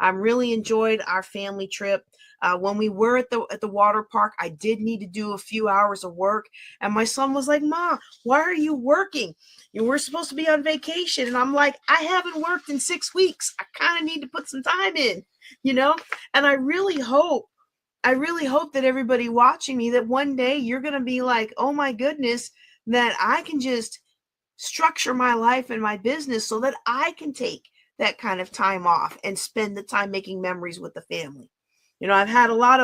I really enjoyed our family trip. When we were at the water park, I did need to do a few hours of work, and my son was like, "Ma, why are you working? We're supposed to be on vacation." And I'm like, "I haven't worked in 6 weeks. I kind of need to put some time in, you know." And I really hope that everybody watching me, that one day you're going to be like, "Oh my goodness, that I can just structure my life and my business so that I can take that kind of time off and spend the time making memories with the family." I've had a lot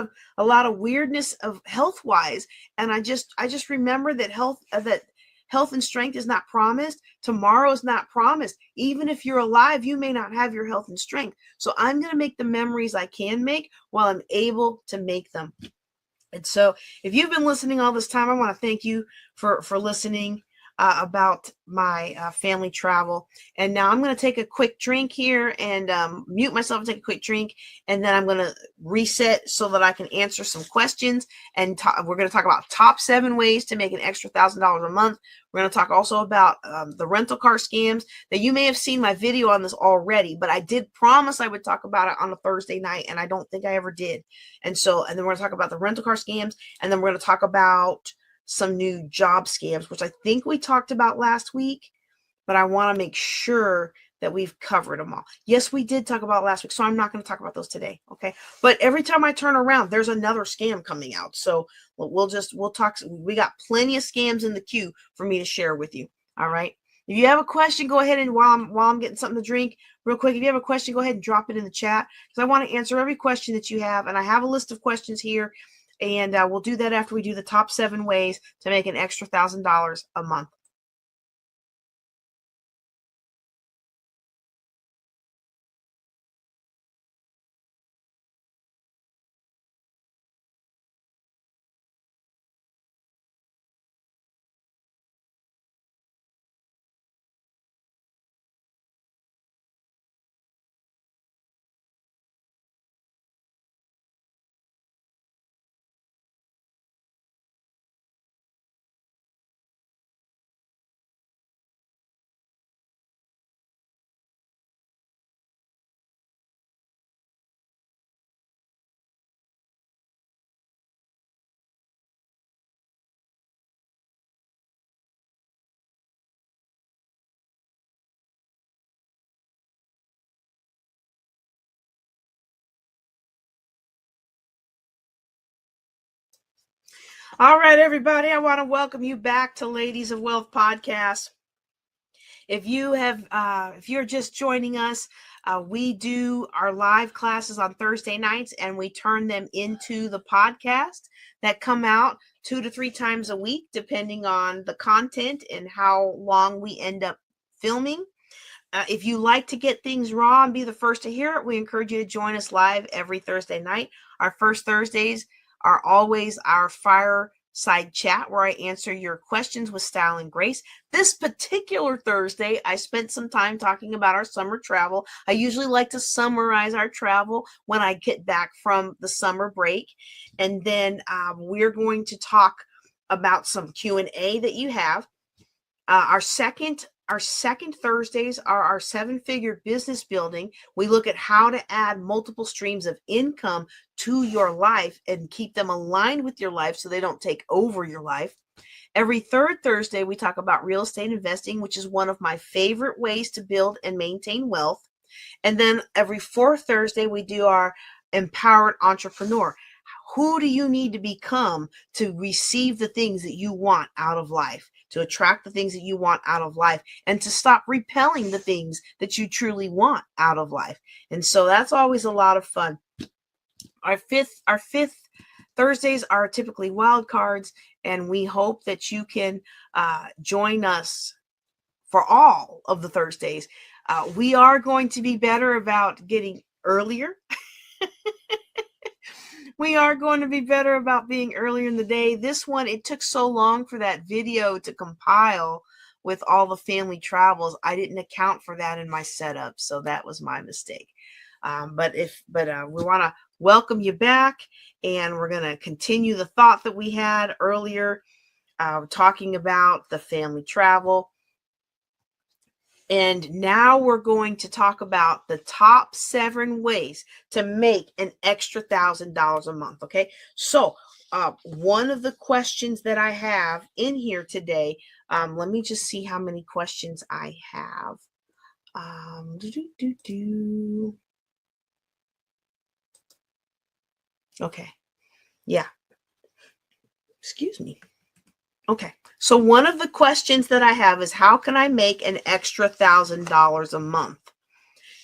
of weirdness of health wise, and I just remember that health and strength is not promised. Tomorrow is not promised. Even if you're alive, you may not have your health and strength. So I'm going to make the memories I can make while I'm able to make them. And so if you've been listening all this time, I want to thank you for listening about my family travel. And now I'm going to take a quick drink here and mute myself and take a quick drink. And then I'm going to reset so that I can answer some questions. And we're going to talk about top 7 ways to make an extra $1,000 a month. We're going to talk also about the rental car scams. That you may have seen my video on this already, but I did promise I would talk about it on a Thursday night, and I don't think I ever did. And then we're going to talk about the rental car scams, and then we're going to talk about some new job scams, which I think we talked about last week, but I want to make sure that we've covered them all. Yes, we did talk about last week, so I'm not going to talk about those today, okay? But every time I turn around, there's another scam coming out. So we'll talk. We got plenty of scams in the queue for me to share with you, all right? If you have a question, go ahead and while I'm getting something to drink, real quick, if you have a question, go ahead and drop it in the chat, because I want to answer every question that you have, and I have a list of questions here. And we'll do that after we do the top 7 ways to make an extra $1,000 a month. All right, everybody, I want to welcome you back to Ladies of Wealth podcast. If you're just joining us, we do our live classes on Thursday nights, and we turn them into the podcast that come out 2 to 3 times a week, depending on the content and how long we end up filming. If you like to get things raw and be the first to hear it, we encourage you to join us live every Thursday night. Our first Thursdays are always our Fireside chat, where I answer your questions with style and grace. This particular Thursday, I spent some time talking about our summer travel. I usually like to summarize our travel when I get back from the summer break. And then we're going to talk about some Q&A that you have. Our second Thursdays are our 7-figure business building. We look at how to add multiple streams of income to your life and keep them aligned with your life so they don't take over your life. Every 3rd Thursday, we talk about real estate investing, which is one of my favorite ways to build and maintain wealth. And then every 4th Thursday, we do our empowered entrepreneur. Who do you need to become to receive the things that you want out of life, to attract the things that you want out of life, and to stop repelling the things that you truly want out of life? And so that's always a lot of fun. Our fifth Thursdays are typically wild cards, and we hope that you can join us for all of the Thursdays. We are going to be better about getting earlier. We are going to be better about being earlier in the day. This one, it took so long for that video to compile with all the family travels. I didn't account for that in my setup, so that was my mistake. But we want to welcome you back, and we're going to continue the thought that we had earlier, talking about the family travel. And now we're going to talk about the top 7 ways to make an extra $1,000 a month. Okay. So one of the questions that I have in here today, let me just see how many questions I have. Okay. Yeah. Excuse me. Okay. So one of the questions that I have is, how can I make an extra $1,000 a month?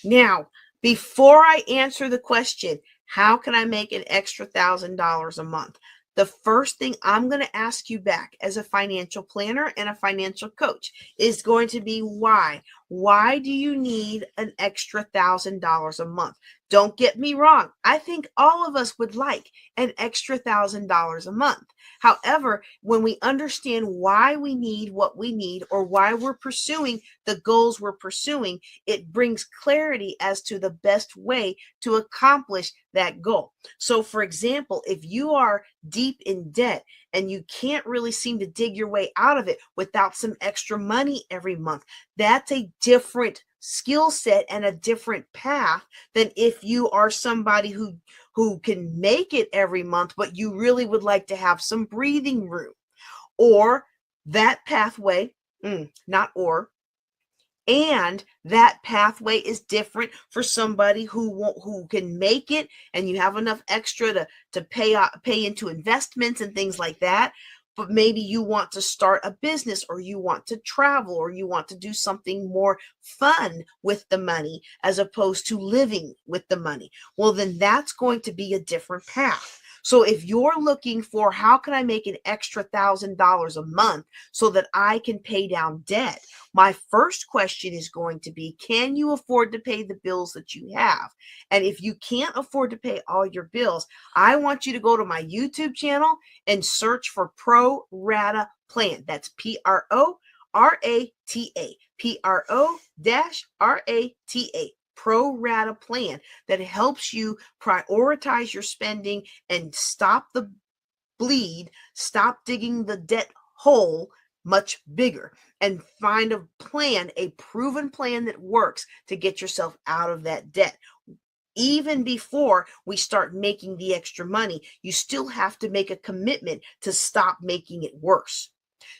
Now, before I answer the question, how can I make an extra $1,000 a month? The first thing I'm going to ask you back as a financial planner and a financial coach is going to be why. Why do you need an extra $1,000 a month? Don't get me wrong. I think all of us would like an extra $1,000 a month. However, when we understand why we need what we need, or why we're pursuing the goals we're pursuing, it brings clarity as to the best way to accomplish that goal. So, for example, if you are deep in debt and you can't really seem to dig your way out of it without some extra money every month, that's a different skill set and a different path than if you are somebody who can make it every month, but you really would like to have some breathing room. Or that pathway, and that pathway is different for somebody who can make it, and you have enough extra to pay into investments and things like that. But maybe you want to start a business, or you want to travel, or you want to do something more fun with the money as opposed to living with the money. Well, then that's going to be a different path. So if you're looking for, how can I make an extra $1,000 a month so that I can pay down debt? My first question is going to be, can you afford to pay the bills that you have? And if you can't afford to pay all your bills, I want you to go to my YouTube channel and search for Pro Rata Plan. That's PRORATA, PRO-RATA. Pro Rata Plan that helps you prioritize your spending and stop the bleed, stop digging the debt hole much bigger, and find a plan, a proven plan that works to get yourself out of that debt. Even before we start making the extra money, you still have to make a commitment to stop making it worse.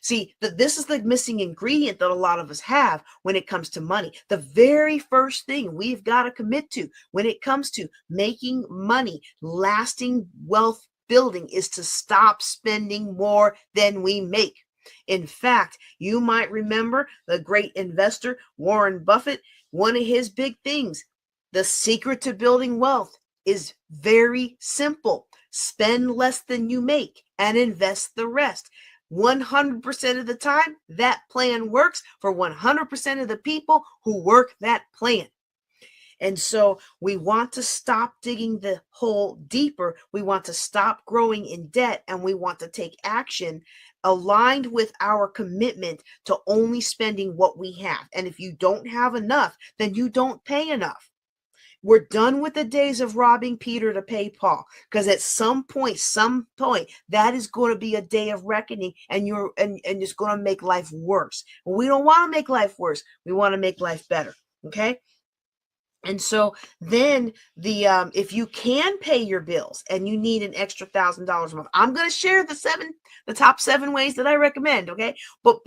See, this is the missing ingredient that a lot of us have when it comes to money. The very first thing we've got to commit to when it comes to making money, lasting wealth building, is to stop spending more than we make. In fact, you might remember the great investor Warren Buffett. One of his big things, the secret to building wealth, is very simple. Spend less than you make and invest the rest. 100% of the time, that plan works for 100% of the people who work that plan. And so we want to stop digging the hole deeper. We want to stop growing in debt, and we want to take action aligned with our commitment to only spending what we have. And if you don't have enough, then you don't pay enough. We're done with the days of robbing Peter to pay Paul, because at some point, that is going to be a day of reckoning, and it's going to make life worse. We don't want to make life worse. We want to make life better. Okay. And so then if you can pay your bills and you need an extra $1,000 a month, I'm going to share the top 7 ways that I recommend. Okay. But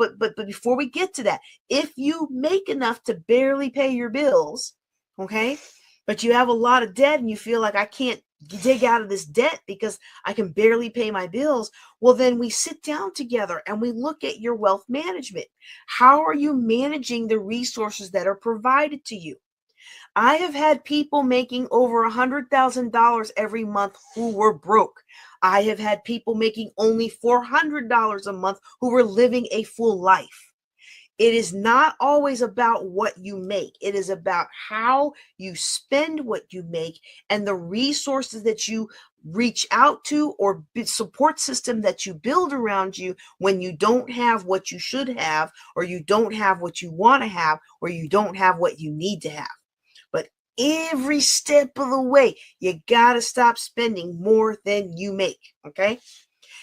before we get to that, if you make enough to barely pay your bills, okay, but you have a lot of debt and you feel like, I can't dig out of this debt because I can barely pay my bills, well, then we sit down together and we look at your wealth management. How are you managing the resources that are provided to you? I have had people making over $100,000 every month who were broke. I have had people making only $400 a month who were living a full life. It is not always about what you make. It is about how you spend what you make and the resources that you reach out to, or support system that you build around you when you don't have what you should have, or you don't have what you want to have, or you don't have what you need to have. But every step of the way, you got to stop spending more than you make. Okay.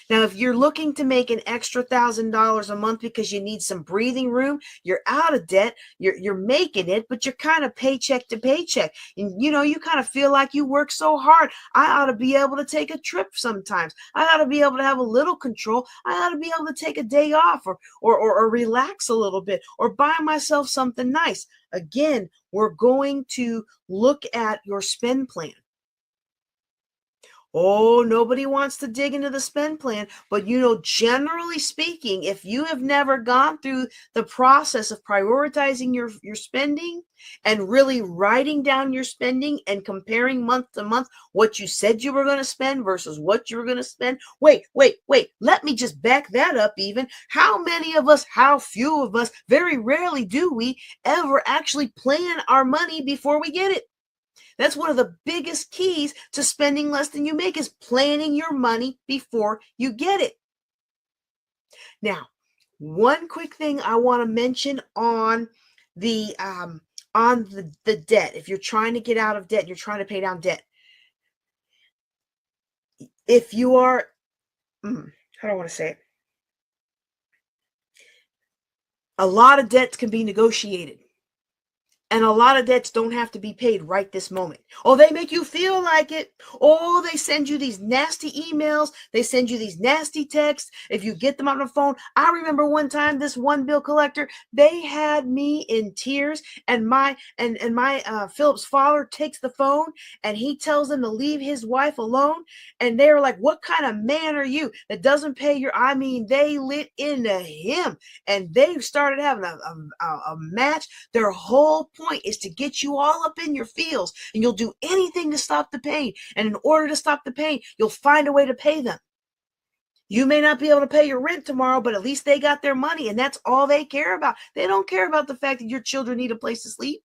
Now, if you're looking to make an extra $1,000 a month because you need some breathing room, you're out of debt, you're making it, but you're kind of paycheck to paycheck. And you kind of feel like you work so hard. I ought to be able to take a trip sometimes. I ought to be able to have a little control. I ought to be able to take a day off or relax a little bit or buy myself something nice. Again, we're going to look at your spend plan. Oh, nobody wants to dig into the spend plan, but generally speaking, if you have never gone through the process of prioritizing your spending and really writing down your spending and comparing month to month what you said you were going to spend versus what you were going to spend. Wait, let me just back that up even. How many of us, how few of us, very rarely do we ever actually plan our money before we get it? That's one of the biggest keys to spending less than you make, is planning your money before you get it. Now, one quick thing I want to mention on the debt. If you're trying to get out of debt, you're trying to pay down debt. If you are, how do I want to say it? A lot of debts can be negotiated. And a lot of debts don't have to be paid right this moment. Oh, they make you feel like it. Oh, they send you these nasty emails. They send you these nasty texts. If you get them on the phone. I remember one time, this one bill collector, they had me in tears. And my Philip's father takes the phone and he tells them to leave his wife alone. And they were like, what kind of man are you that doesn't pay your, they lit into him. And they started having a match. Their whole point is to get you all up in your feels, and you'll do anything to stop the pain. And in order to stop the pain, you'll find a way to pay them. You may not be able to pay your rent tomorrow, but at least they got their money, and that's all they care about. They don't care about the fact that your children need a place to sleep.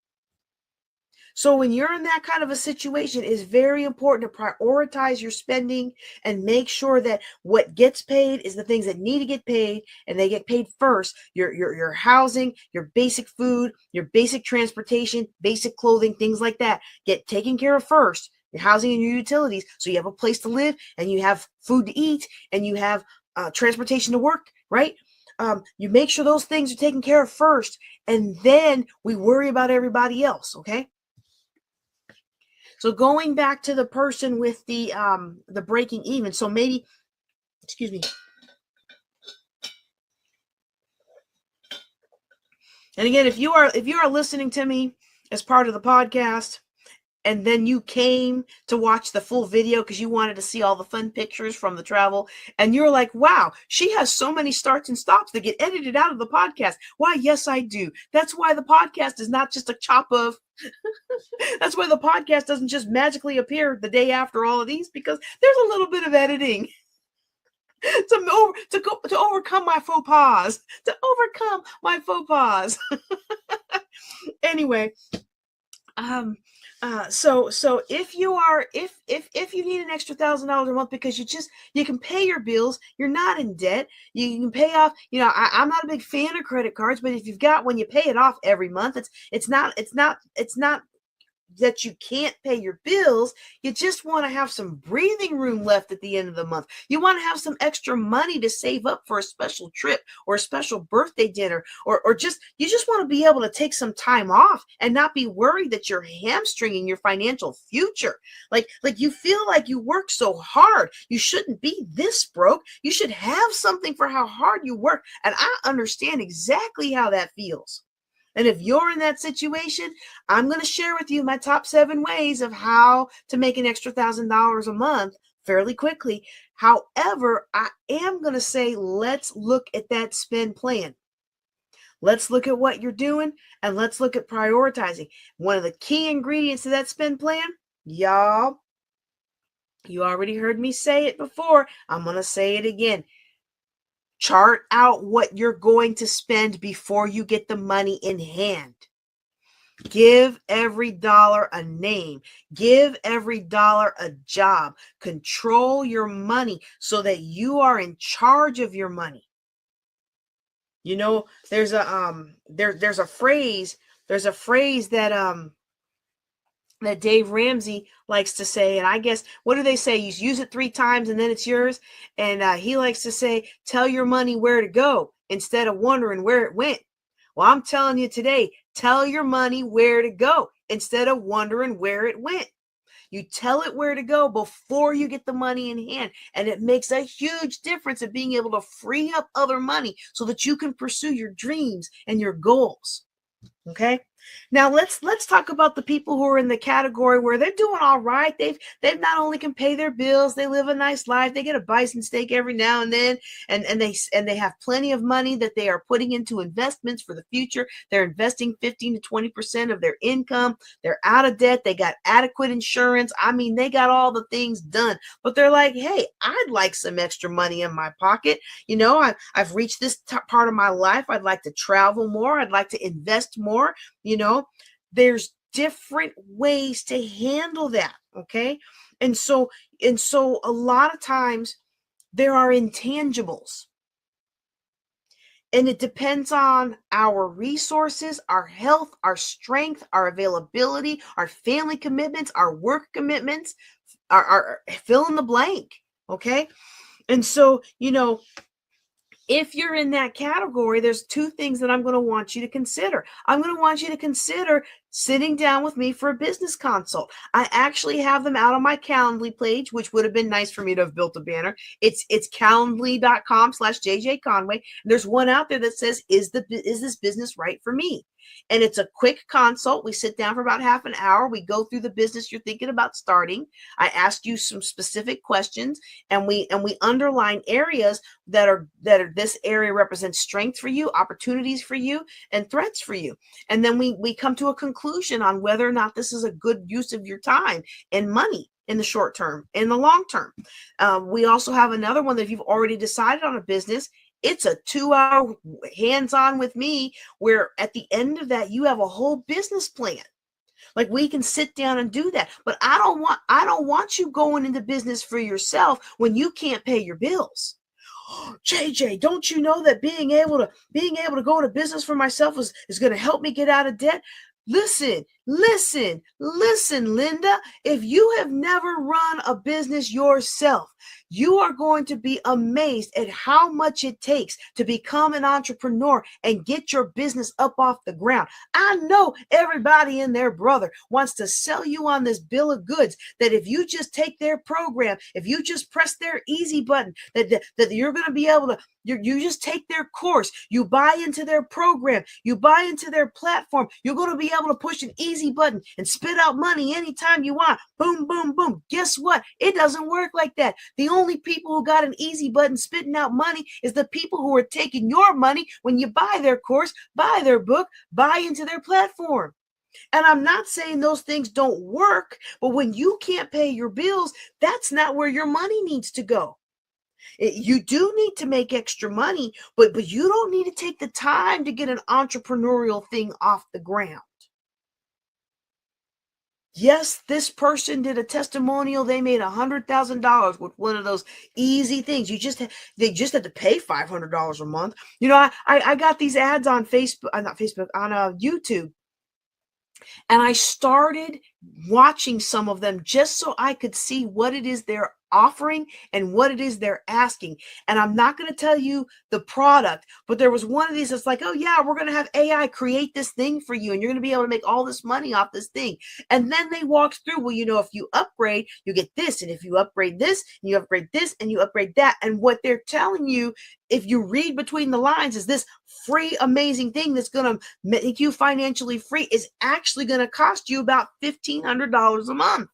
So when you're in that kind of a situation, it's very important to prioritize your spending and make sure that what gets paid is the things that need to get paid, and they get paid first. Your housing, your basic food, your basic transportation, basic clothing, things like that get taken care of first. Your housing and your utilities, so you have a place to live and you have food to eat and you have transportation to work, right? You make sure those things are taken care of first, and then we worry about everybody else, okay? So going back to the person with the breaking even. So maybe, excuse me. And again, if you are listening to me as part of the podcast, and then you came to watch the full video because you wanted to see all the fun pictures from the travel, and you're like, wow, she has so many starts and stops that get edited out of the podcast. Why, yes, I do. That's why the podcast is not just a chop of. That's why the podcast doesn't just magically appear the day after all of these, because there's a little bit of editing to overcome my faux pas. Anyway, so if you need an extra $1,000 a month because you can pay your bills, you're not in debt, you can pay off. I'm not a big fan of credit cards, but if you've got one, you pay it off every month. It's not that you can't pay your bills. You just want to have some breathing room left at the end of the month. You want to have some extra money to save up for a special trip or a special birthday dinner, or you just want to be able to take some time off and not be worried that you're hamstringing your financial future. Like you feel like you work so hard. You shouldn't be this broke. You should have something for how hard you work. And I understand exactly how that feels. And if you're in that situation, I'm going to share with you my top 7 ways of how to make an extra $1,000 a month fairly quickly. However, I am going to say, let's look at that spend plan. Let's look at what you're doing, and let's look at prioritizing. One of the key ingredients to that spend plan, y'all, you already heard me say it before. I'm going to say it again. Chart out what you're going to spend before you get the money in hand. Give every dollar a name. Give every dollar a job. Control your money so that you are in charge of your money. There's a phrase that that Dave Ramsey likes to say, and I guess, what do they say? You use it 3 times and then it's yours. And he likes to say, tell your money where to go instead of wondering where it went. Well, I'm telling you today, tell your money where to go instead of wondering where it went. You tell it where to go before you get the money in hand. And it makes a huge difference in being able to free up other money so that you can pursue your dreams and your goals. Okay. Now let's talk about the people who are in the category where they're doing all right. They've not only can pay their bills, they live a nice life. They get a bison steak every now and then, and they have plenty of money that they are putting into investments for the future. They're investing 15 to 20% of their income. They're out of debt. They got adequate insurance. I mean, they got all the things done. But they're like, hey, I'd like some extra money in my pocket. You know, I've reached this part of my life. I'd like to travel more. I'd like to invest more. You know, there's different ways to handle that. Okay. And so a lot of times there are intangibles, and it depends on our resources, our health, our strength, our availability, our family commitments, our work commitments, our fill in the blank. Okay. And so, you know, if you're in that category, there's 2 things that I'm going to want you to consider. I'm going to want you to consider sitting down with me for a business consult. I actually have them out on my Calendly page, which would have been nice for me to have built a banner. It's calendly.com/JJ Conway. There's one out there that says, is this business right for me? And it's a quick consult. We sit down for about half an hour. We go through the business you're thinking about starting. I ask you some specific questions, and we underline areas that are this area represents strength for you, opportunities for you, and threats for you. And then we come to a conclusion on whether or not this is a good use of your time and money in the short term, in the long term. We also have another one that if you've already decided on a business, it's a 2-hour hands-on with me, where at the end of that, you have a whole business plan. Like, we can sit down and do that. But I don't want you going into business for yourself when you can't pay your bills. JJ, don't you know that being able to go into business for myself is going to help me get out of debt? Listen, Linda. If you have never run a business yourself, you are going to be amazed at how much it takes to become an entrepreneur and get your business up off the ground. I know everybody and their brother wants to sell you on this bill of goods that if you just take their program, if you just press their easy button, that you're going to be able to, you just take their course, you buy into their program, you buy into their platform, you're going to be able to push an easy button and spit out money anytime you want. Boom, boom, boom. Guess what? It doesn't work like that. The only people who got an easy button spitting out money is the people who are taking your money when you buy their course, buy their book, buy into their platform. And I'm not saying those things don't work, but when you can't pay your bills, that's not where your money needs to go. You do need to make extra money, but you don't need to take the time to get an entrepreneurial thing off the ground. Yes, this person did a testimonial. They made $100,000 with one of those easy things. They just had to pay $500 a month. You know, I got these ads on Facebook, not Facebook, on YouTube. And I started watching some of them just so I could see what it is they're offering and what it is they're asking. And I'm not going to tell you the product, but there was one of these that's like, oh yeah, we're going to have AI create this thing for you and you're going to be able to make all this money off this thing. And then they walked through, well, you know, if you upgrade, you get this. And if you upgrade this, and you upgrade this, and you upgrade that. And what they're telling you, if you read between the lines, is this free, amazing thing that's going to make you financially free is actually going to cost you about $1,500 a month.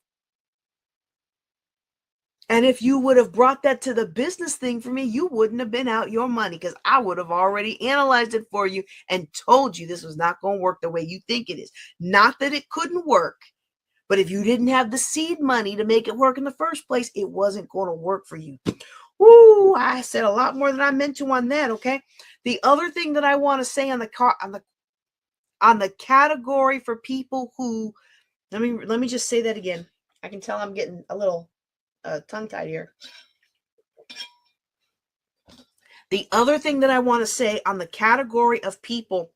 And if you would have brought that to the business thing for me, you wouldn't have been out your money, because I would have already analyzed it for you and told you this was not going to work the way you think it is. Not that it couldn't work, but if you didn't have the seed money to make it work in the first place, it wasn't going to work for you. Woo, I said a lot more than I meant to on that, okay? The other thing that I want to say on the category for people who, let me just say that again. I can tell I'm getting a little tongue-tied here. The other thing that I want to say on the category of people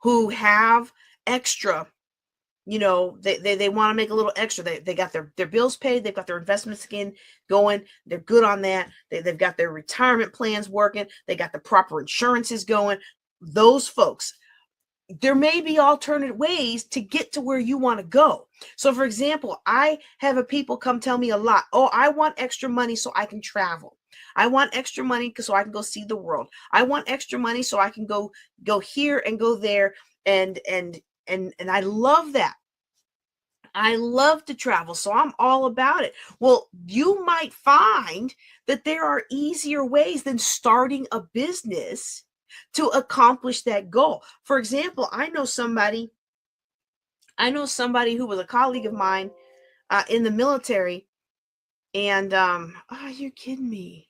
who have extra they want to make a little extra. They got their bills paid. They've got their investments going. They're good on that. They've got their retirement plans working. They got the proper insurances going. Those folks, there may be alternate ways to get to where you want to go. So for example, I have people come tell me a lot, oh, I want extra money so I can travel. I want extra money so I can go see the world. I want extra money so I can go here and go there. And I love that. I love to travel, so I'm all about it. Well, you might find that there are easier ways than starting a business to accomplish that goal. For example, I know somebody who was a colleague of mine in the military, and oh, you're kidding me.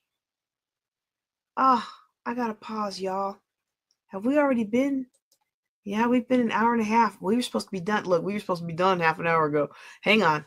Oh, I gotta pause, y'all. Have we already been? Yeah, we've been an hour and a half. We were supposed to be done. Look, we were supposed to be done half an hour ago. Hang on.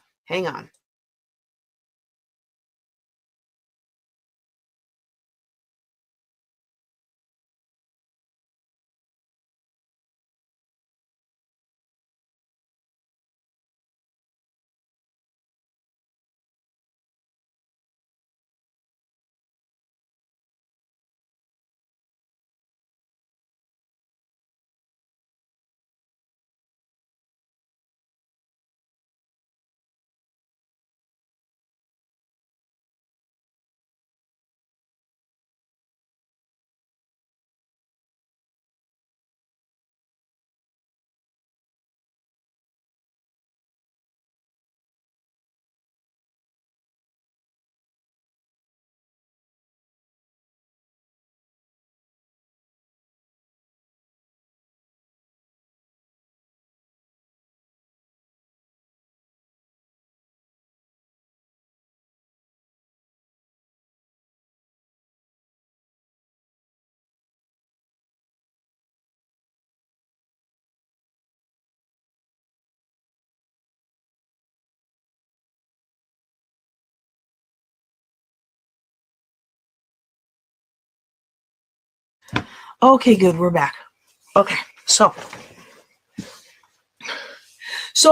Okay, good. We're back. Okay, so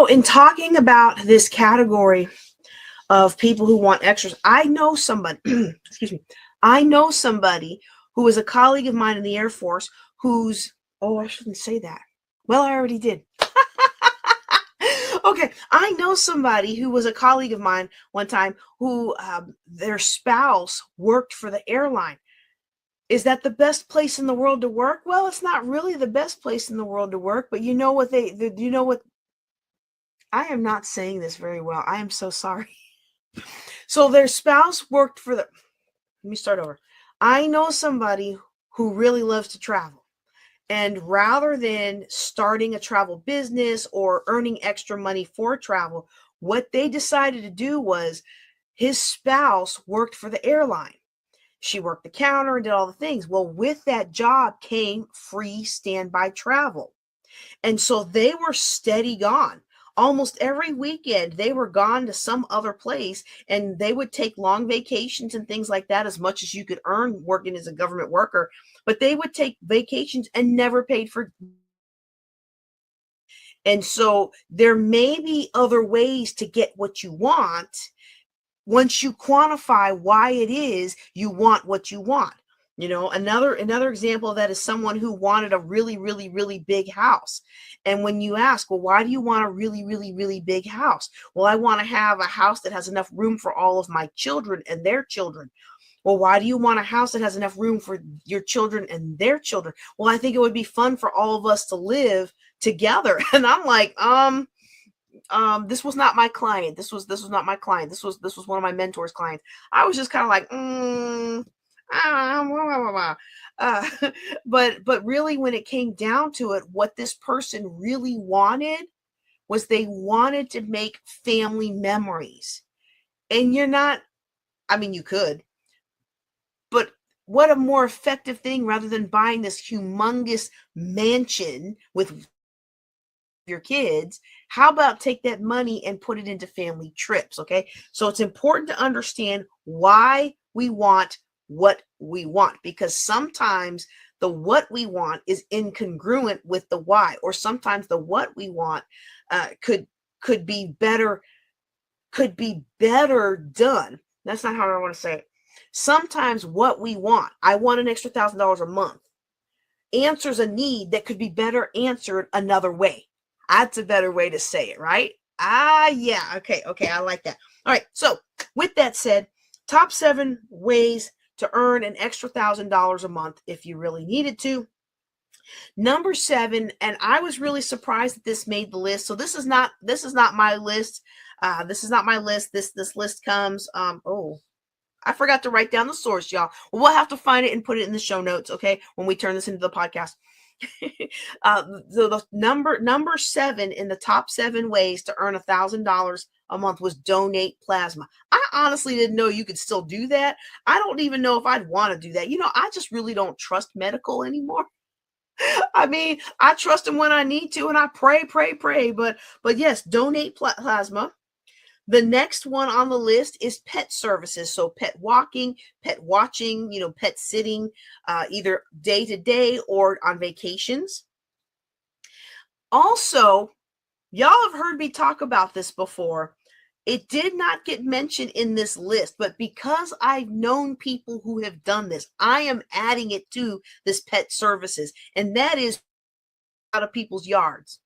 in talking about this category of people who want extras, I know somebody, excuse me, I know somebody who is a colleague of mine in the Air Force who's, oh, I shouldn't say that. Well, I already did. Okay, I know somebody who was a colleague of mine one time who their spouse worked for the airline. Is that the best place in the world to work? Well, it's not really the best place in the world to work, but you know what I am not saying this very well. I am so sorry. So their spouse worked for let me start over. I know somebody who really loves to travel. And rather than starting a travel business or earning extra money for travel, what they decided to do was his spouse worked for the airline. She worked the counter and did all the things. Well, with that job came free standby travel. And so they were steady gone. Almost every weekend, they were gone to some other place, and they would take long vacations and things like that, as much as you could earn working as a government worker. But they would take vacations and never paid for. And so there may be other ways to get what you want once you quantify why it is you want what you want. Another example of that is someone who wanted a really, really, really big house. And when you ask, well, why do you want a really, really, really big house? Well, I want to have a house that has enough room for all of my children and their children. Well, why do you want a house that has enough room for your children and their children? Well, I think it would be fun for all of us to live together. And I'm like, this was not my client. This was not my client. This was one of my mentor's clients. I was just kind of like, but really, when it came down to it, what this person really wanted was they wanted to make family memories. And you're not, I mean, you could, but what a more effective thing rather than buying this humongous mansion with your kids. How about take that money and put it into family trips? Okay. So it's important to understand why we want what we want, because sometimes the what we want is incongruent with the why, or sometimes the what we want could be better done. That's not how I want to say it. Sometimes what we want, I want an extra $1,000 a month, answers a need that could be better answered another way. That's a better way to say it, right? Yeah. Okay. I like that. All right. So with that said, top 7 ways to earn an extra $1,000 a month if you really needed to. Number 7, and I was really surprised that this made the list. So this is not my list. This is not my list. This list comes. I forgot to write down the source, y'all. Well, we'll have to find it and put it in the show notes, okay, when we turn this into the podcast. The number 7 in the top 7 ways to earn $1,000 a month was donate plasma. I honestly didn't know you could still do that. I don't even know if I'd want to do that. I just really don't trust medical anymore. I mean, I trust them when I need to, and I pray. But yes, donate plasma. The next one on the list is pet services. So pet walking, pet watching, pet sitting, either day to day or on vacations. Also, y'all have heard me talk about this before. It did not get mentioned in this list, but because I've known people who have done this, I am adding it to this pet services, and that is out of people's yards.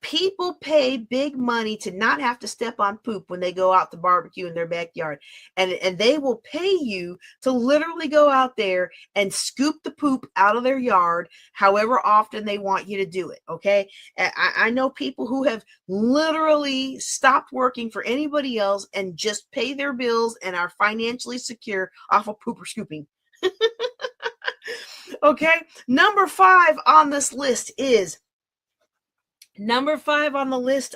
People pay big money to not have to step on poop when they go out to barbecue in their backyard. And they will pay you to literally go out there and scoop the poop out of their yard, however often they want you to do it, okay? I know people who have literally stopped working for anybody else and just pay their bills and are financially secure off of pooper scooping. Okay, number 5 on this list is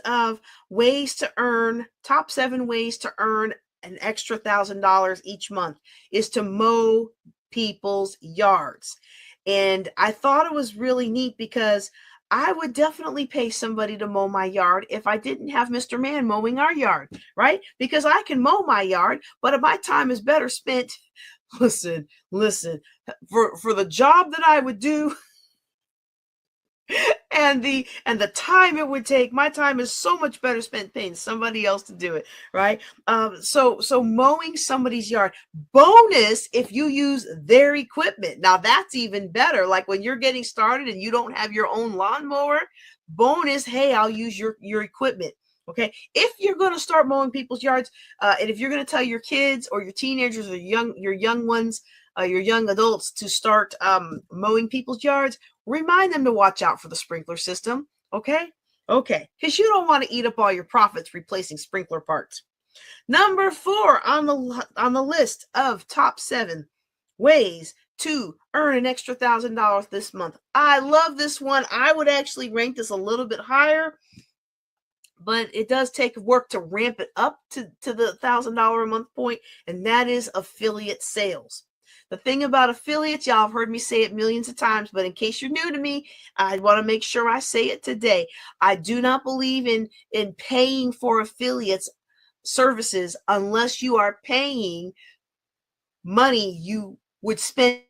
of ways to earn, top 7 ways to earn an extra $1,000 each month is to mow people's yards. And I thought it was really neat because I would definitely pay somebody to mow my yard if I didn't have Mr. Man mowing our yard, right? Because I can mow my yard, but my time is better spent. Listen, for the job that I would do, and the time it would take, my time is so much better spent paying somebody else to do it, right? So mowing somebody's yard. Bonus if you use their equipment. Now that's even better. Like when you're getting started and you don't have your own lawnmower, bonus, hey, I'll use your equipment. Okay, if you're going to start mowing people's yards, and if you're going to tell your kids or your teenagers or your young ones, your young adults to start mowing people's yards, remind them to watch out for the sprinkler system, okay? Okay, because you don't want to eat up all your profits replacing sprinkler parts. Number 4 on the list of top 7 ways to earn an extra $1,000 this month. I love this one. I would actually rank this a little bit higher, but it does take work to ramp it up to the $1,000 a month point, and that is affiliate sales. The thing about affiliates, y'all have heard me say it millions of times, but in case you're new to me, I want to make sure I say it today. I do not believe in paying for affiliates services unless you are paying money you would spend.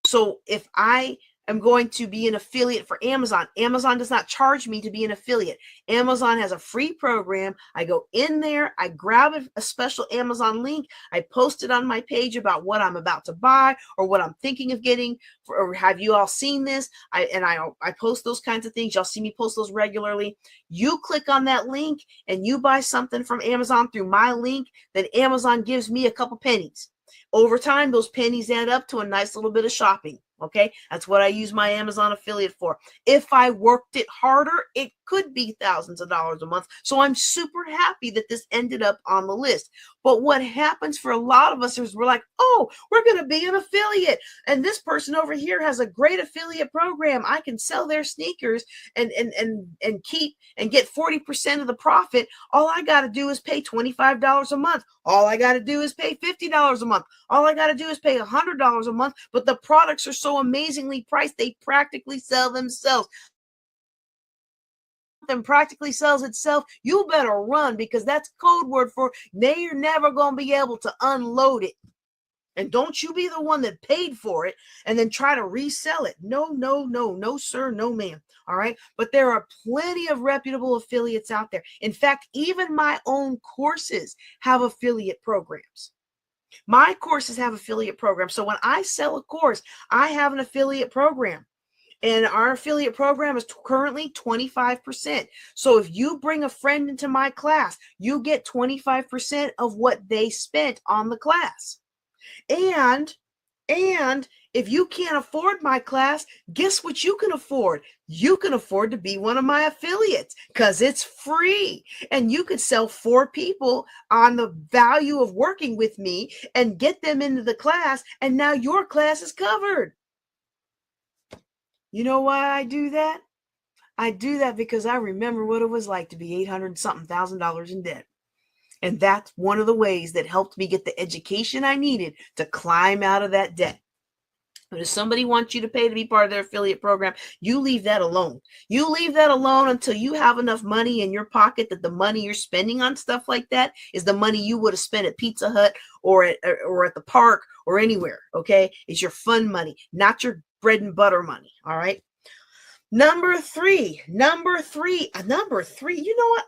So if I am going to be an affiliate for Amazon, Amazon does not charge me to be an affiliate. Amazon has a free program. I go in there, I grab a special Amazon link, I post it on my page about what I'm about to buy or what I'm thinking of getting. Or have you all seen this? I post those kinds of things. Y'all see me post those regularly. You click on that link and you buy something from Amazon through my link, then Amazon gives me a couple pennies. Over time, those pennies add up to a nice little bit of shopping. Okay, that's what I use my Amazon affiliate for. If I worked it harder, it could be thousands of dollars a month. So I'm super happy that this ended up on the list. But what happens for a lot of us is we're like, oh, we're going to be an affiliate. And this person over here has a great affiliate program. I can sell their sneakers and keep and get 40% of the profit. All I got to do is pay $25 a month. All I got to do is pay $50 a month. All I got to do is pay $100 a month. But the products are so amazingly priced, they practically sell themselves. And practically sells itself. You better run, because that's code word for they're never going to be able to unload it. And don't you be the one that paid for it and then try to resell it. No, no, no, no, sir, no, ma'am. All right. But there are plenty of reputable affiliates out there. In fact, even my own courses have affiliate programs. My courses have affiliate programs. So when I sell a course, I have an affiliate program. And our affiliate program is currently 25%. So if you bring a friend into my class, you get 25% of what they spent on the class. And if you can't afford my class, guess what you can afford? You can afford to be one of my affiliates because it's free. And you could sell 4 people on the value of working with me and get them into the class. And now your class is covered. You know why I do that? I do that because I remember what it was like to be $800,000 in debt. And that's one of the ways that helped me get the education I needed to climb out of that debt. But if somebody wants you to pay to be part of their affiliate program, you leave that alone. You leave that alone until you have enough money in your pocket that the money you're spending on stuff like that is the money you would have spent at Pizza Hut or at the park or anywhere, okay? It's your fun money, not your bread and butter money, all right? Number three. You know what?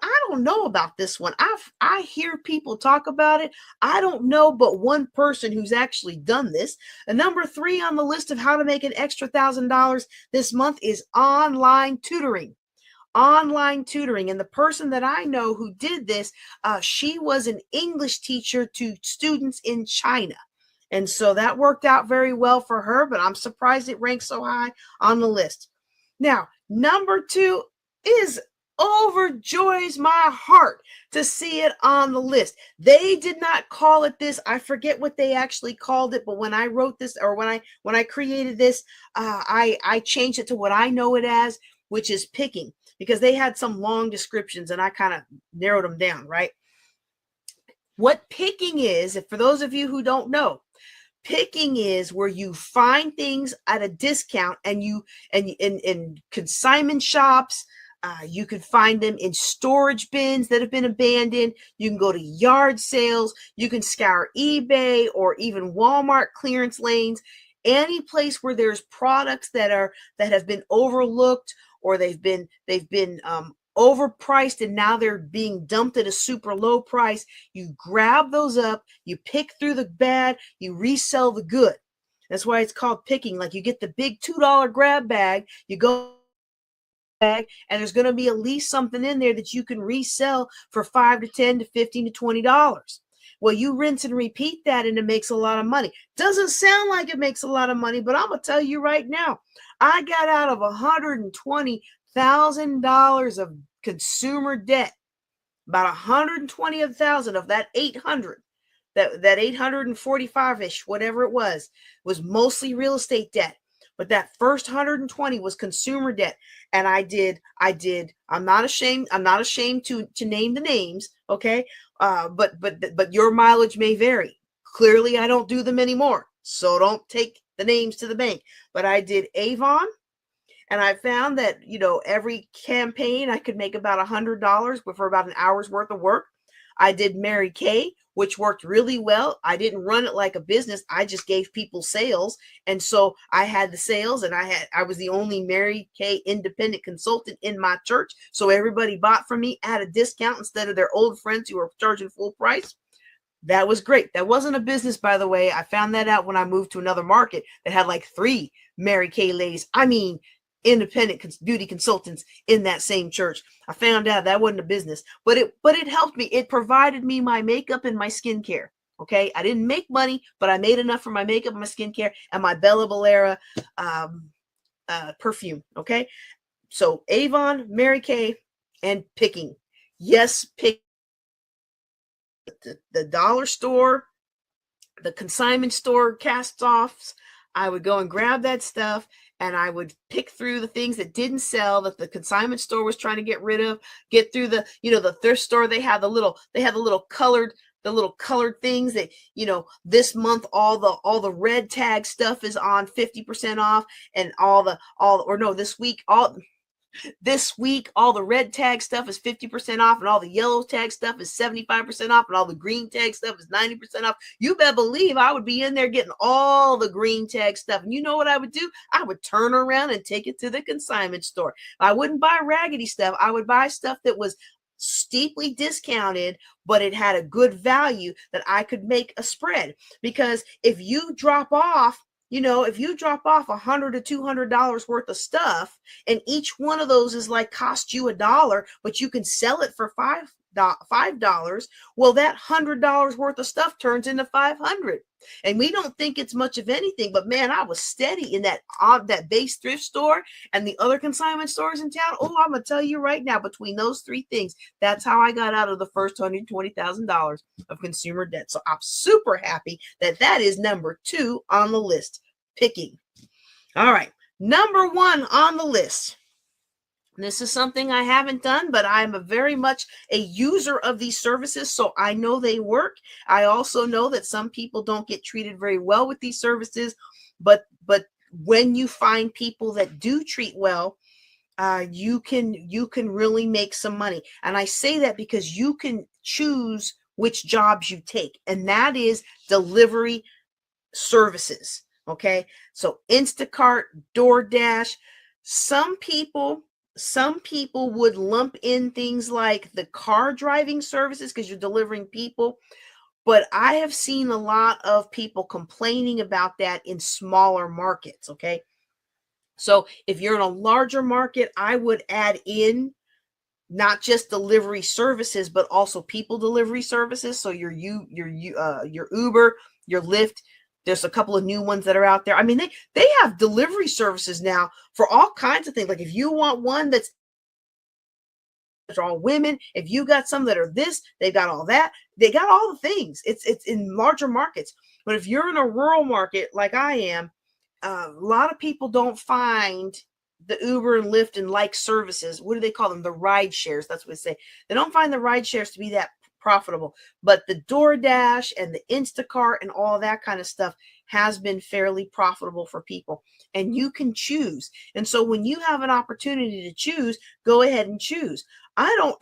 I don't know about this one. I hear people talk about it. I don't know but one person who's actually done this. And number 3 on the list of how to make an extra $1,000 this month is online tutoring. Online tutoring. And the person that I know who did this, she was an English teacher to students in China. And so that worked out very well for her, but I'm surprised it ranks so high on the list. Now, number 2 is overjoys my heart to see it on the list. They did not call it this. I forget what they actually called it, but when I wrote this or when I created this, I changed it to what I know it as, which is picking, because they had some long descriptions and I kind of narrowed them down, right? What picking is, for those of you who don't know, picking is where you find things at a discount and in consignment shops. You can find them in storage bins that have been abandoned. You can go to yard sales. You can scour eBay or even Walmart clearance lanes. Any place where there's products that have been overlooked or they've been overpriced and now they're being dumped at a super low price. You grab those up, you pick through the bad, you resell the good. That's why it's called picking. Like you get the big $2 grab bag, you go bag, and there's going to be at least something in there that you can resell for $5 to $10 to $15 to $20. Well, you rinse and repeat that and it makes a lot of money. Doesn't sound like it makes a lot of money, but I'm going to tell you right now, I got out of $120,000 of consumer debt. About 120,000 of that 800, that 845-ish, whatever it was mostly real estate debt. But that first 120 was consumer debt. And I did, I'm not ashamed to name the names, okay? But your mileage may vary. Clearly, I don't do them anymore. So don't take the names to the bank. But I did Avon. And I found that, every campaign I could make about $100 for about an hour's worth of work. I did Mary Kay, which worked really well. I didn't run it like a business. I just gave people sales. And so I had the sales and I was the only Mary Kay independent consultant in my church. So everybody bought from me at a discount instead of their old friends who were charging full price. That was great. That wasn't a business, by the way. I found that out when I moved to another market that had like 3 Mary Kay ladies. Independent beauty consultants in that same church. I found out that wasn't a business, but it helped me. It provided me my makeup and my skincare. Okay. I didn't make money, but I made enough for my makeup and my skincare and my Bella Valera perfume. Okay. So Avon, Mary Kay, and picking. Yes. Pick the dollar store, the consignment store cast-offs. I would go and grab that stuff and I would pick through the things that didn't sell that the consignment store was trying to get rid of, get through the thrift store. They had the little colored things that, this month, all the red tag stuff is on 50% off and this week, This week, all the red tag stuff is 50% off, and all the yellow tag stuff is 75% off, and all the green tag stuff is 90% off. You better believe I would be in there getting all the green tag stuff. And you know what I would do? I would turn around and take it to the consignment store. I wouldn't buy raggedy stuff. I would buy stuff that was steeply discounted, but it had a good value that I could make a spread. Because if you drop off, if you drop off $100 to $200 worth of stuff, and each one of those is like cost you $1, but you can sell it for $5, well, that $100 worth of stuff turns into $500. And we don't think it's much of anything, but man, I was steady in that base thrift store and the other consignment stores in town. Oh, I'm gonna tell you right now, between those three things, that's how I got out of the first $120,000 of consumer debt. So I'm super happy that is number 2 on the list, picking. All right, number 1 on the list. This is something I haven't done, but I'm very much a user of these services, so I know they work. I also know that some people don't get treated very well with these services, but when you find people that do treat well, you can really make some money. And I say that because you can choose which jobs you take, and that is delivery services. Okay, so Instacart, DoorDash. Some people would lump in things like the car driving services because you're delivering people. But I have seen a lot of people complaining about that in smaller markets. Okay. So if you're in a larger market, I would add in not just delivery services, but also people delivery services. So your Uber, your Lyft. There's a couple of new ones that are out there. I mean, they have delivery services now for all kinds of things. Like if you want one that's all women, if you got some that are this, they got all that. They got all the things. It's in larger markets. But if you're in a rural market like I am, a lot of people don't find the Uber and Lyft and like services. What do they call them? The ride shares. That's what they say. They don't find the ride shares to be that profitable, but the DoorDash and the Instacart and all that kind of stuff has been fairly profitable for people, and you can choose. And so when you have an opportunity to choose, go ahead and choose. I don't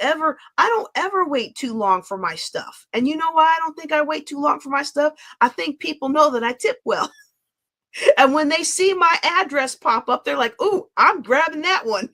ever wait too long for my stuff. And you know why I don't think I wait too long for my stuff? I think people know that I tip well. And when they see my address pop up, they're like, "Ooh, I'm grabbing that one."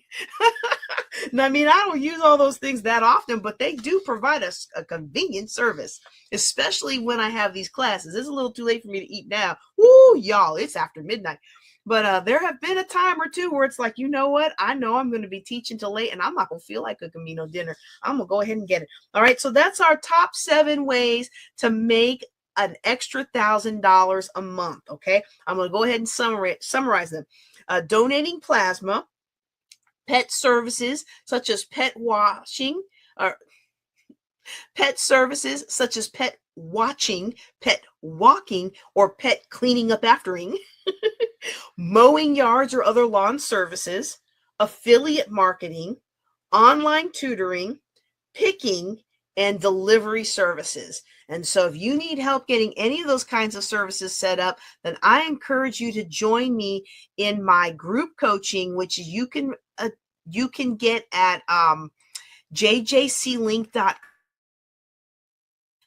I mean, I don't use all those things that often, but they do provide us a convenient service, especially when I have these classes. It's a little too late for me to eat now. Woo, y'all, it's after midnight. But there have been a time or two where it's like, you know what? I know I'm going to be teaching till late, and I'm not going to feel like cooking me no dinner. I'm going to go ahead and get it. All right, so that's our top 7 ways to make an extra $1,000 a month. Okay, I'm going to go ahead and summarize them. Donating plasma, pet services such as pet washing, or pet services such as pet watching, pet walking, or pet cleaning up aftering, mowing yards or other lawn services, affiliate marketing, online tutoring, picking, and delivery services. And so if you need help getting any of those kinds of services set up, then I encourage you to join me in my group coaching, which you can get at jjclink.com.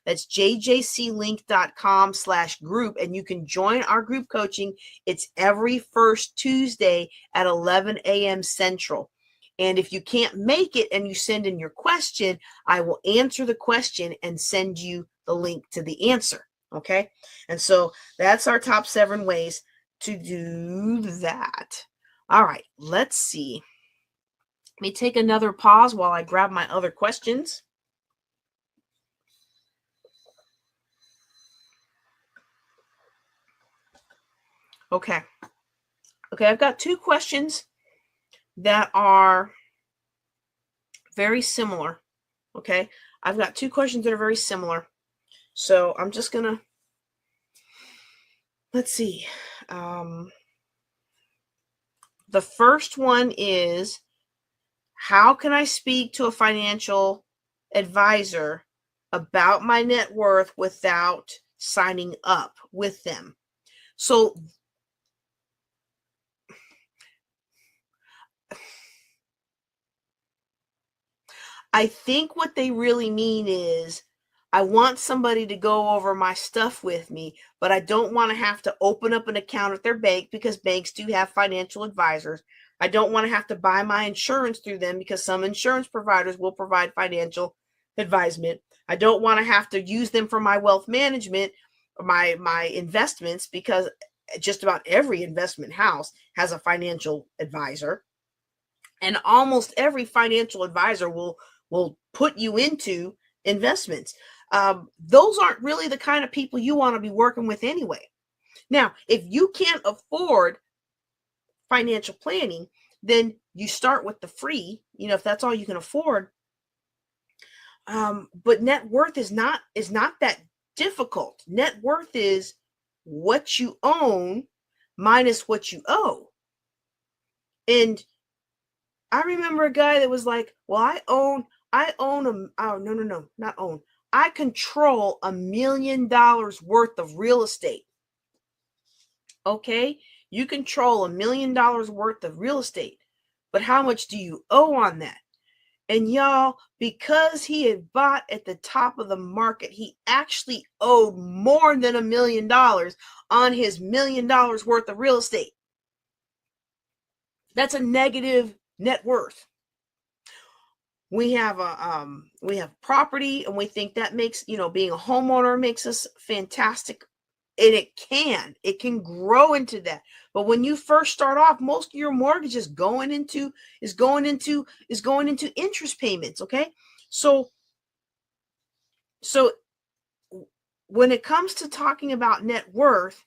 That's jjclink.com/group, and you can join our group coaching. It's every first Tuesday at 11 a.m. Central. And if you can't make it and you send in your question, I will answer the question and send you the link to the answer. Okay. And so that's our top 7 ways to do that. All right. Let's see. Let me take another pause while I grab my other questions. Okay. I've got 2 questions that are very similar. Okay. I've got 2 questions that are very similar. So I'm just going to, let's see. The first one is, how can I speak to a financial advisor about my net worth without signing up with them? So I think what they really mean is, I want somebody to go over my stuff with me, but I don't want to have to open up an account at their bank because banks do have financial advisors. I don't want to have to buy my insurance through them because some insurance providers will provide financial advisement. I don't want to have to use them for my wealth management or my investments, because just about every investment house has a financial advisor. And almost every financial advisor will put you into investments. Those aren't really the kind of people you want to be working with anyway. Now, if you can't afford financial planning, then you start with the free, if that's all you can afford. But net worth is not that difficult. Net worth is what you own minus what you owe. And I remember a guy that was like, well, I own not own. I control $1 million worth of real estate. Okay, you control $1 million worth of real estate, but how much do you owe on that? And y'all, because he had bought at the top of the market, he actually owed more than $1 million on his $1 million worth of real estate. That's a negative net worth. We have property, and we think that makes, being a homeowner makes us fantastic. And it can grow into that. But when you first start off, most of your mortgage is going into interest payments. Okay. So when it comes to talking about net worth,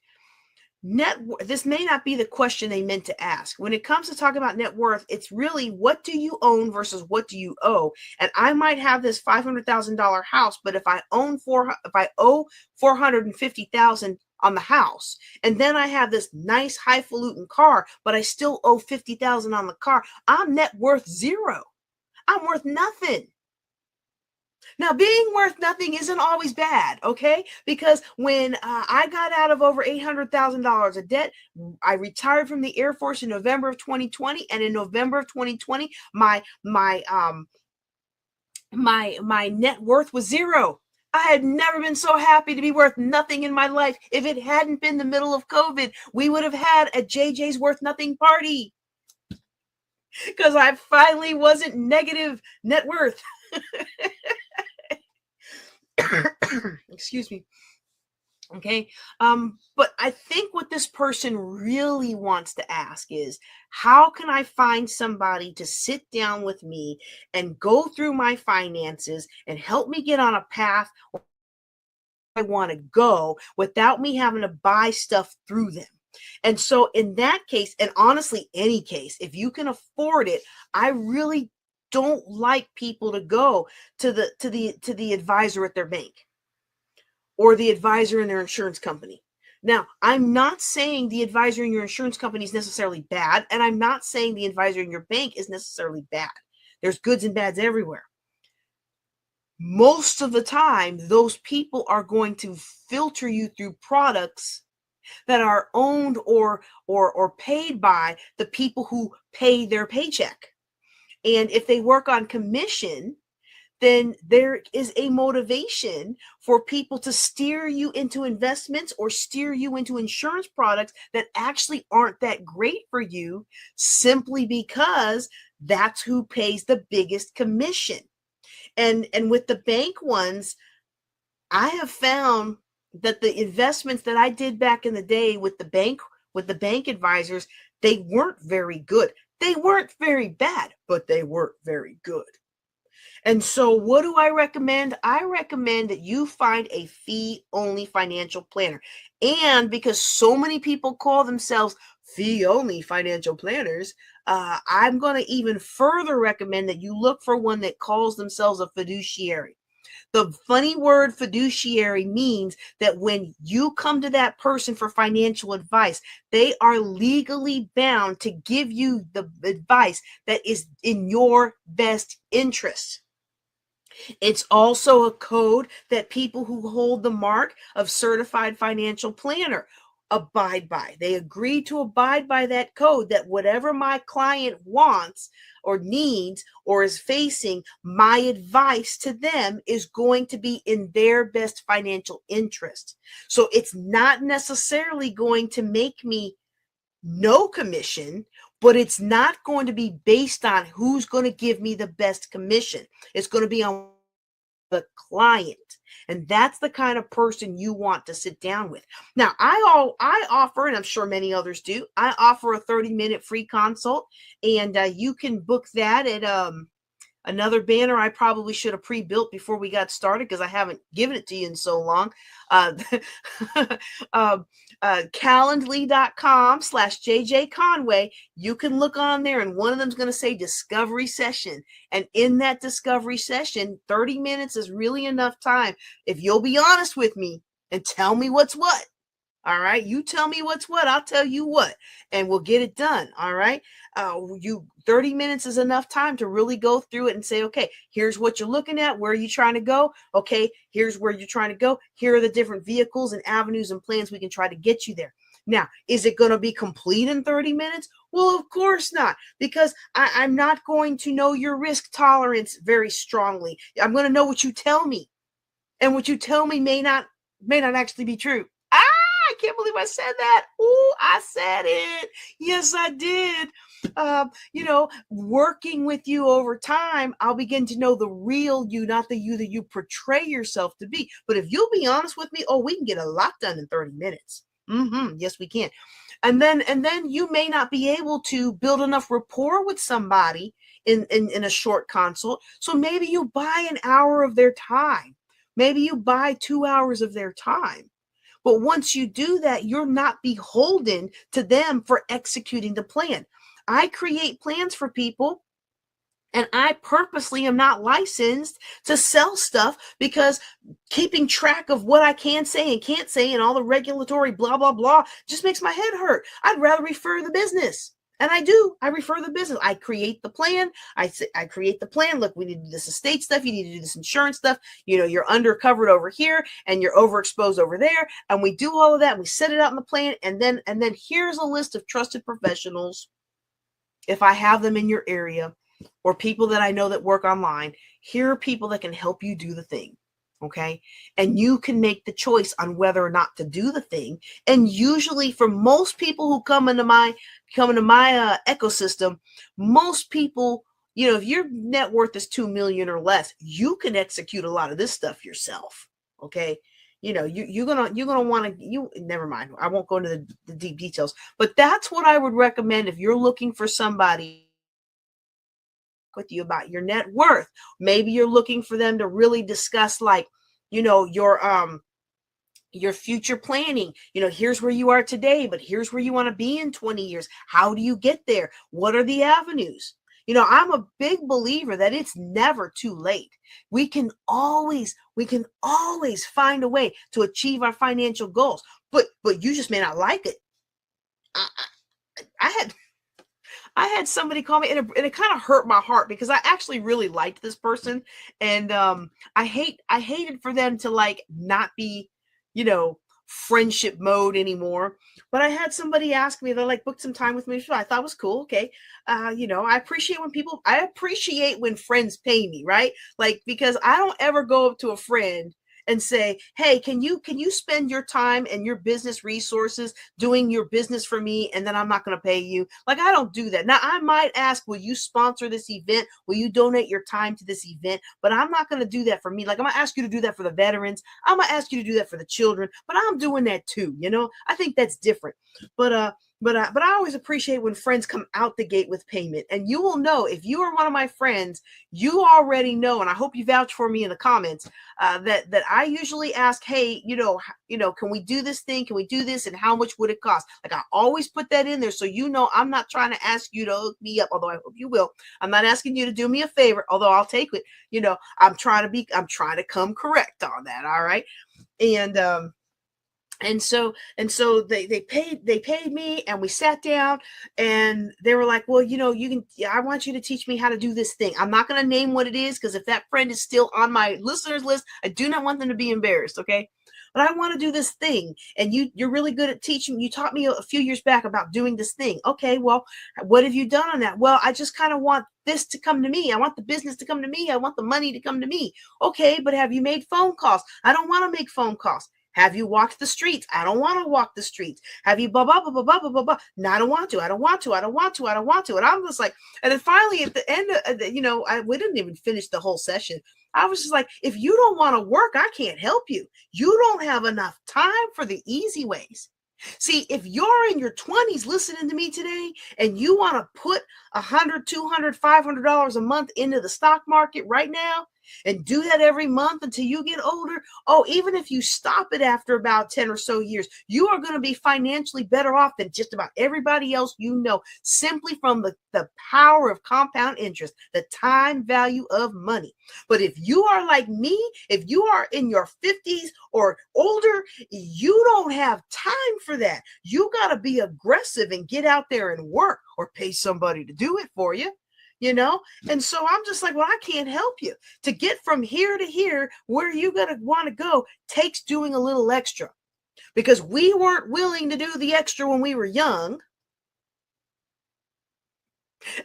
this may not be the question they meant to ask. When it comes to talking about net worth, it's really, what do you own versus what do you owe? And I might have this $500,000 house, but if I owe $450,000 on the house, and then I have this nice highfalutin car, but I still owe $50,000 on the car, I'm net worth zero. I'm worth nothing. Now, being worth nothing isn't always bad, okay? Because when I got out of over $800,000 of debt, I retired from the Air Force in November of 2020, and in November of 2020, my net worth was zero. I had never been so happy to be worth nothing in my life. If it hadn't been the middle of COVID, we would have had a JJ's Worth Nothing party, because I finally wasn't negative net worth. Excuse me. Okay. But I think what this person really wants to ask is, how can I find somebody to sit down with me and go through my finances and help me get on a path where I want to go without me having to buy stuff through them? And so in that case, and honestly, any case, if you can afford it, I really don't like people to go to the advisor at their bank or the advisor in their insurance company. Now, I'm not saying the advisor in your insurance company is necessarily bad, and I'm not saying the advisor in your bank is necessarily bad. There's goods and bads everywhere. Most of the time, those people are going to filter you through products that are owned or paid by the people who pay their paycheck. And if they work on commission, then there is a motivation for people to steer you into investments or steer you into insurance products that actually aren't that great for you, simply because that's who pays the biggest commission. And with the bank ones, I have found that the investments that I did back in the day with the bank advisors, they weren't very good. They weren't very bad, but they weren't very good. And so what do I recommend? I recommend that you find a fee-only financial planner. And because so many people call themselves fee-only financial planners, I'm going to even further recommend that you look for one that calls themselves a fiduciary. The funny word fiduciary means that when you come to that person for financial advice, they are legally bound to give you the advice that is in your best interest. It's also a code that people who hold the mark of certified financial planner abide by. They agree to abide by that code, that whatever my client wants or needs or is facing, my advice to them is going to be in their best financial interest. So it's not necessarily going to make me no commission, but it's not going to be based on who's going to give me the best commission. It's going to be on the client. And that's the kind of person you want to sit down with. Now, I offer, and I'm sure many others do, I offer a 30-minute free consult, and you can book that at another banner I probably should have pre-built before we got started, because I haven't given it to you in so long. Calendly.com/JJ Conway. You can look on there, and one of them's going to say discovery session. And in that discovery session, 30 minutes is really enough time. If you'll be honest with me and tell me what's what. All right. You tell me what's what, I'll tell you what, and we'll get it done. All right. 30 minutes is enough time to really go through it and say, okay, here's what you're looking at. Where are you trying to go? Okay. Here's where you're trying to go. Here are the different vehicles and avenues and plans we can try to get you there. Now, is it going to be complete in 30 minutes? Well, of course not, because I'm not going to know your risk tolerance very strongly. I'm going to know what you tell me, and what you tell me may not actually be true. I can't believe I said that. Oh, I said it. Yes, I did. Working with you over time, I'll begin to know the real you, not the you that you portray yourself to be. But if you'll be honest with me, we can get a lot done in 30 minutes. Yes, we can. And then you may not be able to build enough rapport with somebody in a short consult. So maybe you buy an hour of their time. Maybe you buy 2 hours of their time. But once you do that, you're not beholden to them for executing the plan. I create plans for people, and I purposely am not licensed to sell stuff, because keeping track of what I can say and can't say and all the regulatory blah, blah, blah just makes my head hurt. I'd rather refer the business. And I do. I refer the business. I create the plan. I create the plan. Look, we need to do this estate stuff. You need to do this insurance stuff. You're undercovered over here and you're overexposed over there. And we do all of that. And we set it out in the plan. And then here's a list of trusted professionals, if I have them in your area, or people that I know that work online. Here are people that can help you do the thing. Okay. And you can make the choice on whether or not to do the thing. And usually for most people who come into my ecosystem, most people, if your net worth is 2 million or less, you can execute a lot of this stuff yourself. Okay. You're gonna want to, never mind. I won't go into the deep details, but that's what I would recommend if you're looking for somebody with you about your net worth. Maybe you're looking for them to really discuss, like, your future planning. Here's where you are today, but here's where you want to be in 20 years. How do you get there? What are the avenues? I'm a big believer that it's never too late. We can always find a way to achieve our financial goals, but you just may not like it. I had somebody call me, and it kind of hurt my heart, because I actually really liked this person, and I hated for them to not be, friendship mode anymore. But I had somebody ask me, they booked some time with me. So I thought it was cool. Okay. I appreciate when friends pay me, right? Because I don't ever go up to a friend and say, hey, can you spend your time and your business resources doing your business for me, and then I'm not going to pay you? I don't do that. Now, I might ask, will you sponsor this event? Will you donate your time to this event? But I'm not going to do that for me. I'm going to ask you to do that for the veterans. I'm going to ask you to do that for the children, but I'm doing that too. I think that's different. But I always appreciate when friends come out the gate with payment. And you will know, if you are one of my friends, you already know, and I hope you vouch for me in the comments, that I usually ask, hey, can we do this thing? Can we do this? And how much would it cost? I always put that in there, so I'm not trying to ask you to hook me up, although I hope you will. I'm not asking you to do me a favor, although I'll take it. I'm trying to come correct on that. All right. And And so they paid me, and we sat down, and they were like, well, I want you to teach me how to do this thing. I'm not going to name what it is, because if that friend is still on my listeners list, I do not want them to be embarrassed. Okay. But I want to do this thing, and you're really good at teaching. You taught me a few years back about doing this thing. Okay, well, what have you done on that? Well, I just kind of want this to come to me. I want the business to come to me. I want the money to come to me. Okay, but have you made phone calls? I don't want to make phone calls. Have you walked the streets? I don't want to walk the streets. Have you blah, blah, blah, blah, blah, blah, blah, blah? No, I don't want to. I don't want to. I don't want to. I don't want to. And I'm just like, and then finally at the end, we didn't even finish the whole session. I was just like, if you don't want to work, I can't help you. You don't have enough time for the easy ways. See, if you're in your 20s listening to me today and you want to put $100, $200, $500 a month into the stock market right now and do that every month until you get older, even if you stop it after about 10 or so years, you are going to be financially better off than just about everybody else simply from the power of compound interest, the time value of money. But if you are like me, if you are in your 50s or older, you don't have time for that. You got to be aggressive and get out there and work, or pay somebody to do it for you. And so I'm just like, well, I can't help you. To get from here to here, where you gotta want to go, takes doing a little extra, because we weren't willing to do the extra when we were young.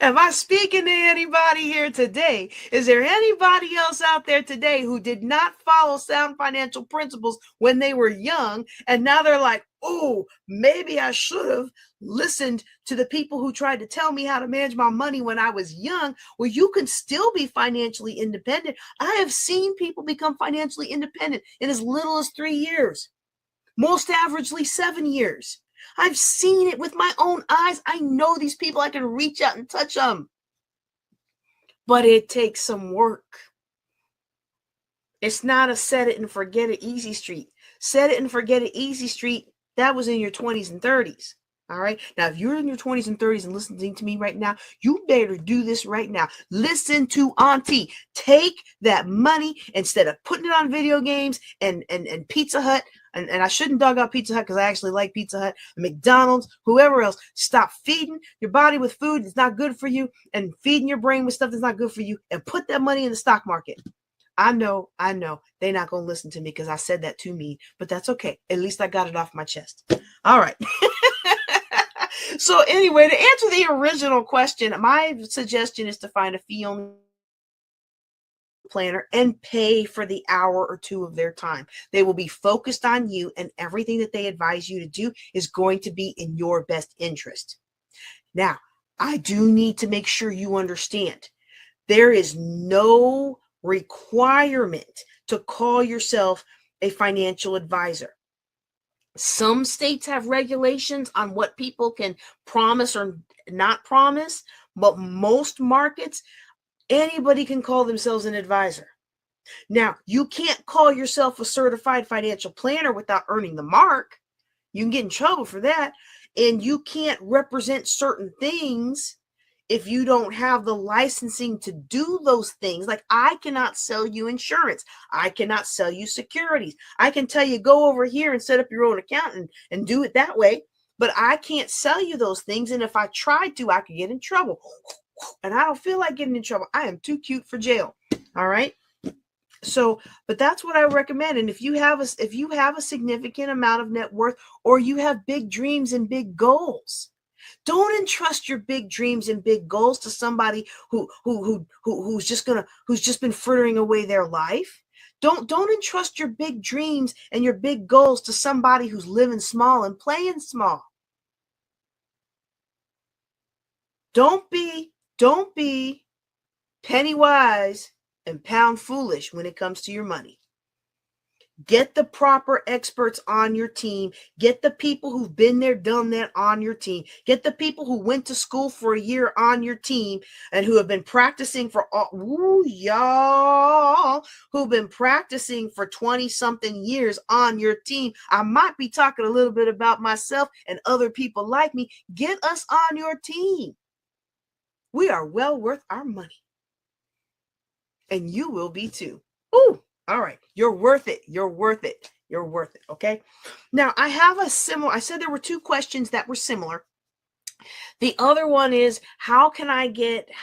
Am I speaking to anybody here today? Is there anybody else out there today who did not follow sound financial principles when they were young, and now they're like, oh, maybe I should have listened to the people who tried to tell me how to manage my money when I was young? Well, you can still be financially independent. I have seen people become financially independent in as little as 3 years, most averagely 7 years. I've seen it with my own eyes. I know these people. I can reach out and touch them. But it takes some work. It's not a set it and forget it easy street. Set it and forget it easy street, that was in your 20s and 30s. All right. Now, if you're in your 20s and 30s and listening to me right now, you better do this right now. Listen to Auntie. Take that money, instead of putting it on video games and Pizza Hut. And I shouldn't dog out Pizza Hut, because I actually like Pizza Hut, McDonald's, whoever else. Stop feeding your body with food that's not good for you, and feeding your brain with stuff that's not good for you, and put that money in the stock market. I know. They're not going to listen to me because I said that too mean, but that's okay. At least I got it off my chest. All right. So anyway, to answer the original question, my suggestion is to find a fee-only planner and pay for the hour or two of their time. They will be focused on you, and everything that they advise you to do is going to be in your best interest. Now, I do need to make sure you understand there is no requirement to call yourself a financial advisor. Some states have regulations on what people can promise or not promise, but most markets, anybody can call themselves an advisor. Now, you can't call yourself a certified financial planner without earning the mark. You can get in trouble for that. And you can't represent certain things if you don't have the licensing to do those things. Like, I cannot sell you insurance. I cannot sell you securities. I can tell you, go over here and set up your own account and do it that way. But I can't sell you those things. And if I tried to, I could get in trouble. And I don't feel like getting in trouble. I am too cute for jail. All right. So, but that's what I recommend. And if you have a significant amount of net worth, or you have big dreams and big goals, don't entrust your big dreams and big goals to somebody who's just been frittering away their life. Don't entrust your big dreams and your big goals to somebody who's living small and playing small. Don't be penny wise and pound foolish when it comes to your money. Get the proper experts on your team. Get the people who've been there, done that on your team. Get the people who went to school for a year on your team and who have been practicing for y'all who've been practicing for 20-something years on your team. I might be talking a little bit about myself and other people like me. Get us on your team. We are well worth our money. And you will be too. Ooh. All right. You're worth it. You're worth it. You're worth it. Okay. Now I have a similar, I said there were two questions that were similar. The other one is how can I get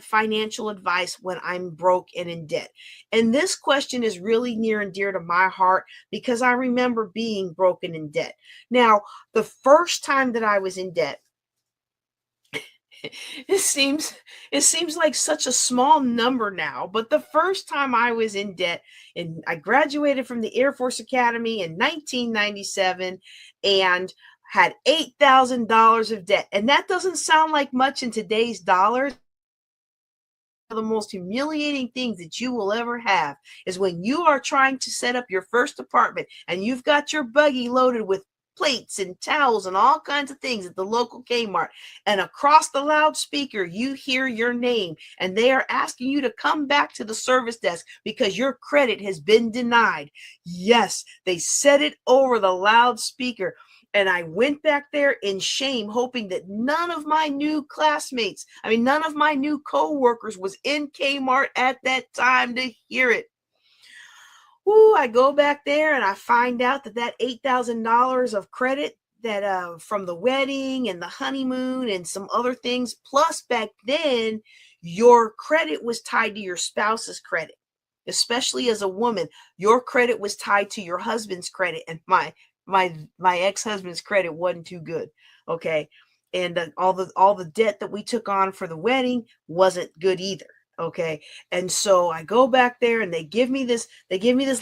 financial advice when I'm broke and in debt? And this question is really near and dear to my heart because I remember being broken in debt. Now, the first time that I was in debt, it seems like such a small number now, but the first time I was in debt, and I graduated from the Air Force Academy in 1997 and had $8,000 of debt. And that doesn't sound like much in today's dollars. One of the most humiliating things that you will ever have is when you are trying to set up your first apartment and you've got your buggy loaded with plates and towels and all kinds of things at the local Kmart, and across the loudspeaker you hear your name and they are asking you to come back to the service desk because your credit has been denied. Yes, they said it over the loudspeaker. And I went back there in shame, hoping that none of my new none of my new co-workers was in Kmart at that time to hear it. Ooh, I go back there and I find out that $8,000 of credit that from the wedding and the honeymoon and some other things, plus back then, your credit was tied to your spouse's credit. Especially as a woman, your credit was tied to your husband's credit, and my ex-husband's credit wasn't too good. Okay. And all the debt that we took on for the wedding wasn't good either. Okay. And so I go back there and they give me this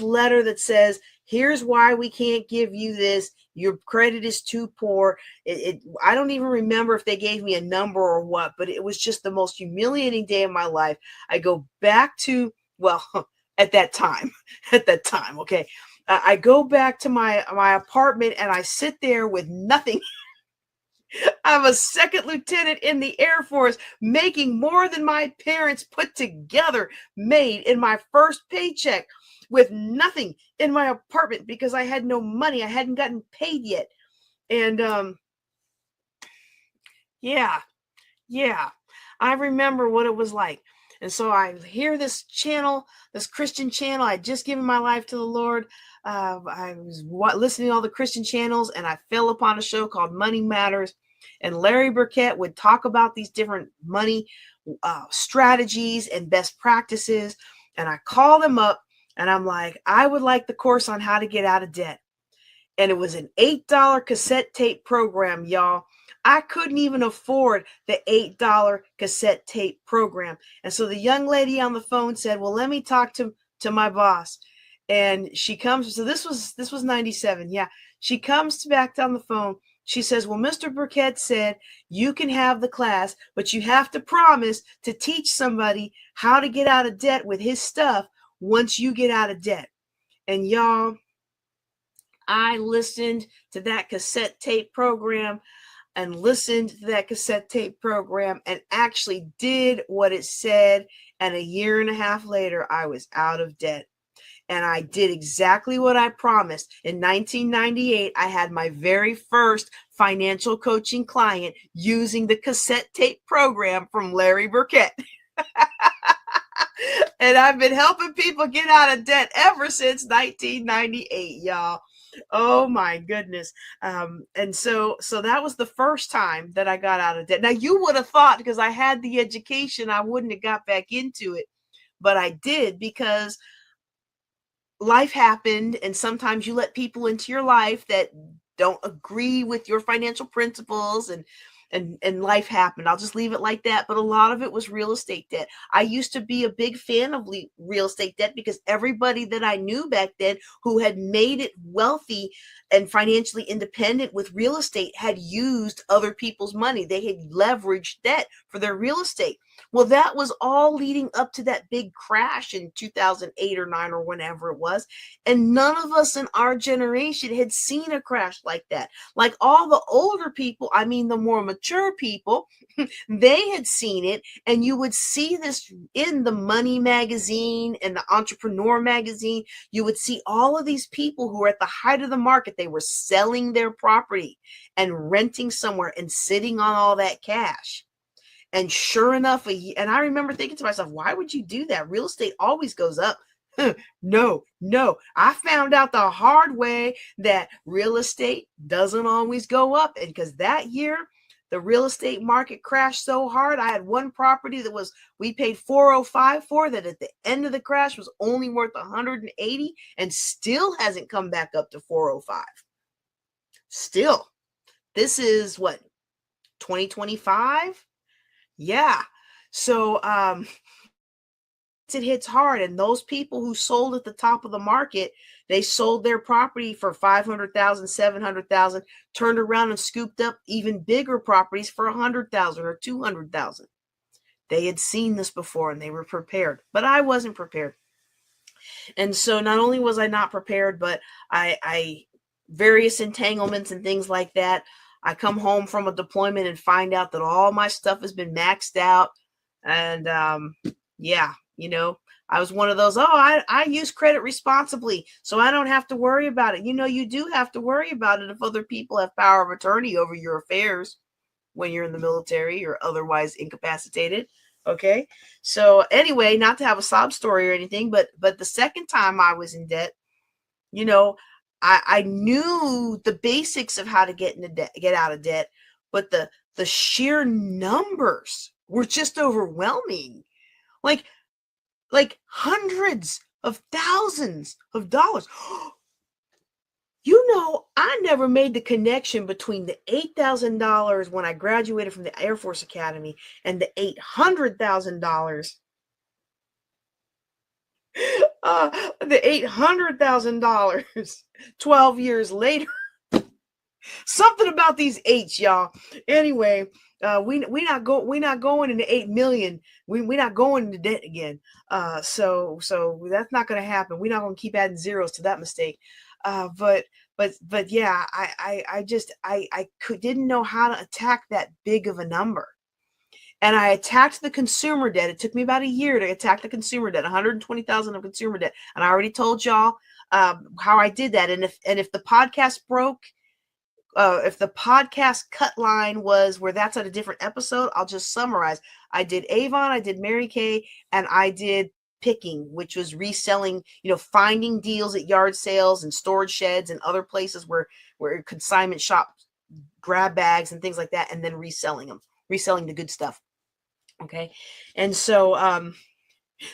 letter that says, here's why we can't give you this. Your credit is too poor. I don't even remember if they gave me a number or what, but it was just the most humiliating day of my life. I go back to, well, at that time, okay. I go back to my apartment and I sit there with nothing. I'm a second lieutenant in the Air Force, making more than my parents put together made in my first paycheck, with nothing in my apartment because I had no money. I hadn't gotten paid yet. And yeah, I remember what it was like. And so I hear this channel, this Christian channel. I just given my life to the Lord. I was listening to all the Christian channels, and I fell upon a show called Money Matters. And Larry Burkett would talk about these different money strategies and best practices. And I called him up, and I'm like, I would like the course on how to get out of debt. And it was an $8 cassette tape program, y'all. I couldn't even afford the $8 cassette tape program. And so the young lady on the phone said, well, let me talk to my boss. And she comes, so this was 97. Yeah. She comes back on the phone. She says, well, Mr. Burkett said you can have the class, but you have to promise to teach somebody how to get out of debt with his stuff once you get out of debt. And y'all, I listened to that cassette tape program and listened to that cassette tape program and actually did what it said. And a year and a half later, I was out of debt. And I did exactly what I promised. In 1998, I had my very first financial coaching client using the cassette tape program from Larry Burkett. And I've been helping people get out of debt ever since 1998, y'all. Oh my goodness. And so that was the first time that I got out of debt. Now you would have thought because I had the education, I wouldn't have got back into it, but I did because life happened. And sometimes you let people into your life that don't agree with your financial principles, and life happened. I'll just leave it like that. But a lot of it was real estate debt. I used to be a big fan of real estate debt because everybody that I knew back then who had made it wealthy and financially independent with real estate had used other people's money. They had leveraged debt for their real estate. Well, that was all leading up to that big crash in 2008 or 9 or whenever it was. And none of us in our generation had seen a crash like that. Like all the older people, I mean, the more mature people, they had seen it. And you would see this in the Money magazine and the Entrepreneur magazine. You would see all of these people who were at the height of the market. They were selling their property and renting somewhere and sitting on all that cash. And sure enough, and I remember thinking to myself, why would you do that? Real estate always goes up. No, no. I found out the hard way that real estate doesn't always go up. And because that year, the real estate market crashed so hard. I had one property that we paid 405 for, that at the end of the crash was only worth 180 and still hasn't come back up to 405. Still. This is what, 2025? Yeah. So it hits hard, and those people who sold at the top of the market, they sold their property for 500,000, 700,000, turned around and scooped up even bigger properties for 100,000 or 200,000. They had seen this before and they were prepared, but I wasn't prepared. And so not only was I not prepared, but I various entanglements and things like that. I come home from a deployment and find out that all my stuff has been maxed out. And yeah, I was one of those, I use credit responsibly, so I don't have to worry about it. You do have to worry about it if other people have power of attorney over your affairs when you're in the military or otherwise incapacitated. Okay. So anyway, not to have a sob story or anything, but the second time I was in debt, I knew the basics of how to get out of debt, but the sheer numbers were just overwhelming. Like hundreds of thousands of dollars. I never made the connection between the $8,000 when I graduated from the Air Force Academy and the $800,000. The $800,000 12 years later. Something about these eights, y'all. Anyway, we not going into 8 million. We're not going into debt again. So that's not going to happen. We're not going to keep adding zeros to that mistake. But yeah, I didn't know how to attack that big of a number. And I attacked the consumer debt. It took me about a year to attack the consumer debt, 120,000 of consumer debt. And I already told y'all how I did that. And if the podcast broke, if the podcast cut line was where that's at a different episode, I'll just summarize. I did Avon, I did Mary Kay, and I did picking, which was reselling, finding deals at yard sales and storage sheds and other places where consignment shops grab bags and things like that, and then reselling the good stuff. Okay. And so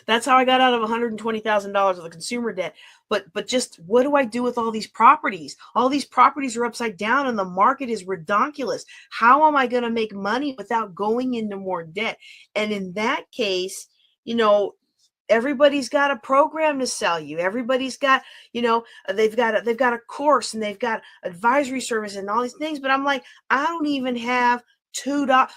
that's how I got out of $120,000 of the consumer debt. But just what do I do with all these properties? All these properties are upside down and the market is redonkulous. How am I going to make money without going into more debt? And in that case, everybody's got a program to sell you. Everybody's got, they've got a course and they've got advisory service and all these things. But I'm like, I don't even have $2.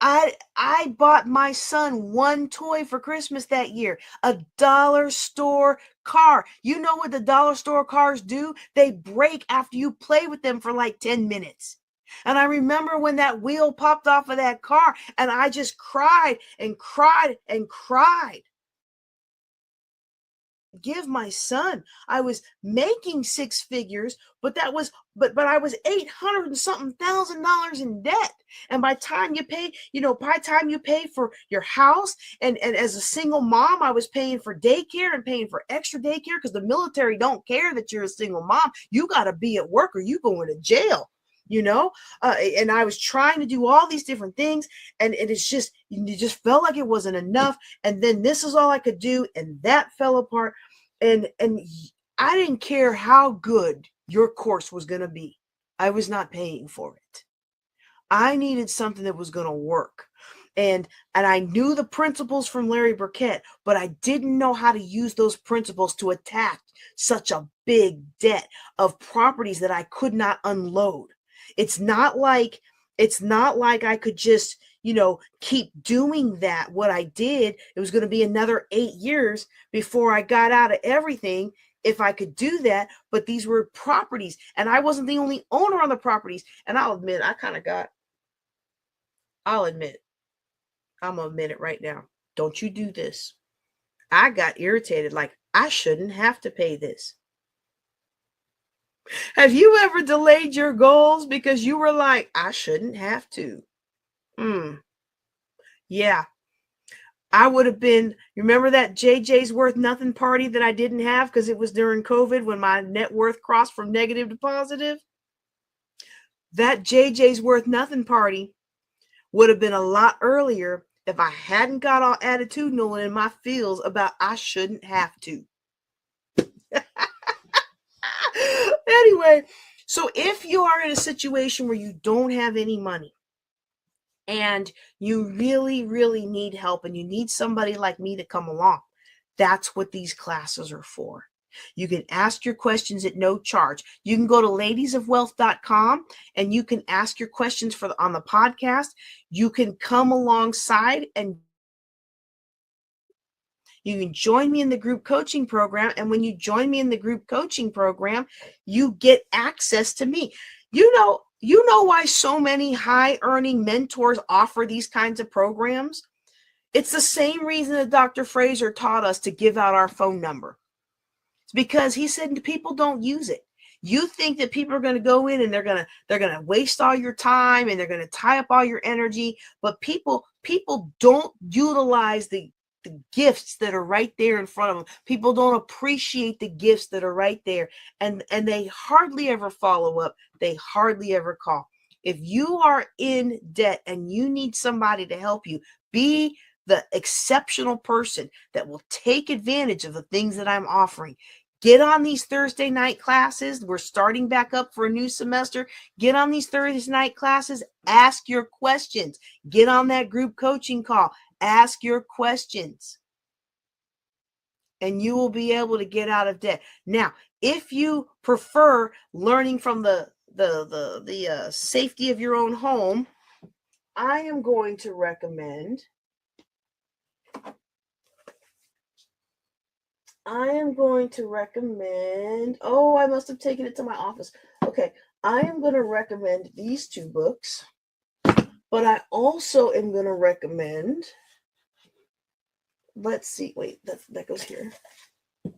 I bought my son one toy for Christmas that year, a dollar store car. You know what the dollar store cars do? They break after you play with them for like 10 minutes. And I remember when that wheel popped off of that car and I just cried and cried and cried. Give my son. I was making six figures, but I was $800 and something thousand in debt. And by time you pay for your house, and as a single mom, I was paying for daycare and paying for extra daycare because the military don't care that you're a single mom. You got to be at work or you going to jail. And I was trying to do all these different things, and it just felt like it wasn't enough. And then this is all I could do, and that fell apart. And I didn't care how good your course was going to be. I was not paying for it. I needed something that was going to work. And I knew the principles from Larry Burkett, but I didn't know how to use those principles to attack such a big debt of properties that I could not unload. It's not like I could just, keep doing that. What I did, it was going to be another 8 years before I got out of everything if I could do that. But these were properties and I wasn't the only owner on the properties. And I'll admit, I'm going to admit it right now. Don't you do this. I got irritated. Like, I shouldn't have to pay this. Have you ever delayed your goals because you were like, I shouldn't have to? Yeah. I would have been, remember that JJ's worth nothing party that I didn't have because it was during COVID when my net worth crossed from negative to positive? That JJ's worth nothing party would have been a lot earlier if I hadn't got all attitudinal and in my feels about I shouldn't have to. Anyway, so if you are in a situation where you don't have any money and you really, really need help and you need somebody like me to come along, that's what these classes are for. You can ask your questions at no charge. You can go to ladiesofwealth.com and you can ask your questions on the podcast. You can come alongside and you can join me in the group coaching program. And when you join me in the group coaching program, you get access to me. You know why so many high earning mentors offer these kinds of programs? It's the same reason that Dr. Fraser taught us to give out our phone number. It's because he said people don't use it. You think that people are going to go in and they're going to waste all your time and they're going to tie up all your energy, but people don't utilize the gifts that are right there in front of them. People don't appreciate the gifts that are right there, and they hardly ever follow up. They hardly ever call. If you are in debt and you need somebody to help you, be the exceptional person that will take advantage of the things that I'm offering. Get on these Thursday night classes. We're starting back up for a new semester. Get on these Thursday night classes. Ask your questions. Get on that group coaching call. Ask your questions. And you will be able to get out of debt. Now, if you prefer learning from the safety of your own home, I am going to recommend oh, I must have taken it to my office. Okay, I am going to recommend these two books, but I also am going to recommend, let's see, wait, that goes here. I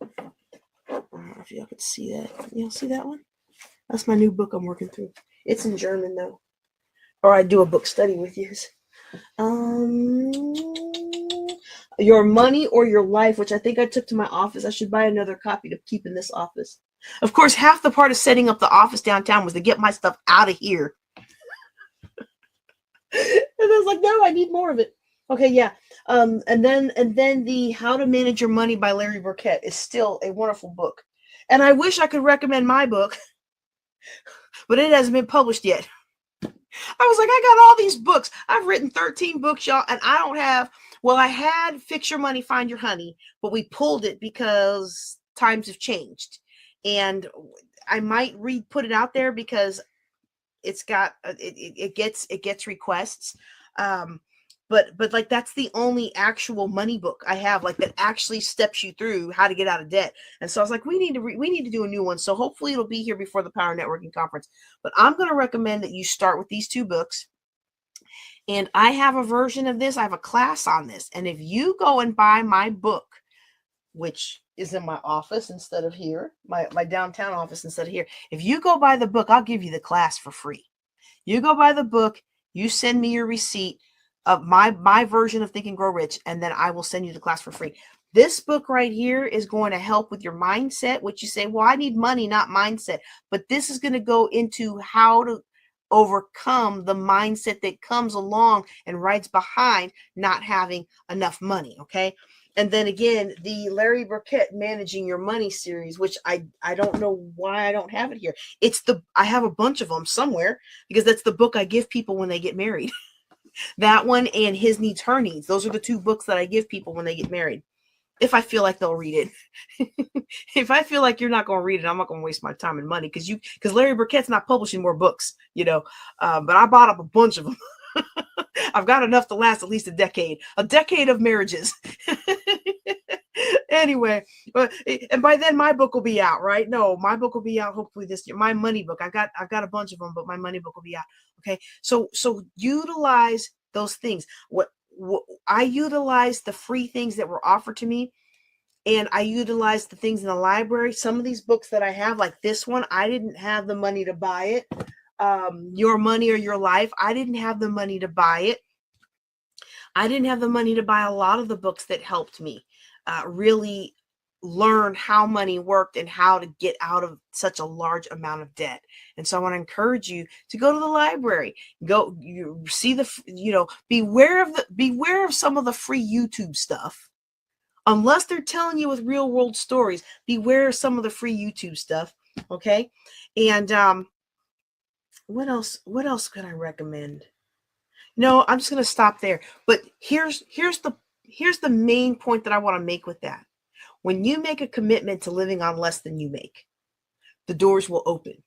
don't know if y'all could see that. Y'all see that one? That's my new book I'm working through. It's in German though. Or I do a book study with you. Your Money or Your Life, which I think I took to my office. I should buy another copy to keep in this office. Of course, half the part of setting up the office downtown was to get my stuff out of here. And I was like, no, I need more of it. Okay, yeah. And then the How to Manage Your Money by Larry Burkett is still a wonderful book. And I wish I could recommend my book, but it hasn't been published yet. I was like, I got all these books. I've written 13 books, y'all, and I don't have, well, I had Fix Your Money, Find Your Honey, but we pulled it because times have changed. And I might put it out there because it's got, it gets requests. But like, that's the only actual money book I have, like, that actually steps you through how to get out of debt. And so I was like, we need to do a new one. So hopefully it'll be here before the Power Networking Conference. But I'm going to recommend that you start with these two books. And I have a version of this. I have a class on this. And if you go and buy my book, which is in my office instead of here, my downtown office instead of here, if you go buy the book, I'll give you the class for free. You go buy the book, you send me your receipt of my version of Think and Grow Rich, and then I will send you the class for free. This book right here is going to help with your mindset, which you say, well, I need money, not mindset. But this is going to go into how to overcome the mindset that comes along and rides behind not having enough money, okay? And then again, the Larry Burkett Managing Your Money series, which I don't know why I don't have it here. I have a bunch of them somewhere because that's the book I give people when they get married. That one and His Needs, Her Needs. Those are the two books that I give people when they get married. If I feel like they'll read it. If I feel like you're not going to read it, I'm not going to waste my time and money because Larry Burkett's not publishing more books, but I bought up a bunch of them. I've got enough to last at least a decade of marriages. Anyway, and by then my book will be out, right? No, my book will be out hopefully this year. My money book, I've got a bunch of them, but my money book will be out. Okay, so utilize those things. What I utilize the free things that were offered to me, and I utilize the things in the library. Some of these books that I have, like this one, I didn't have the money to buy it. Your Money or Your Life, I didn't have the money to buy it. I didn't have the money to buy a lot of the books that helped me really learn how money worked and how to get out of such a large amount of debt. And so I want to encourage you to go to the library, go, you see the, beware of some of the free YouTube stuff. Unless they're telling you with real world stories, beware of some of the free YouTube stuff. Okay. And what else could I recommend? No, I'm just going to stop there. But here's the main point that I want to make with that. When you make a commitment to living on less than you make, the doors will open.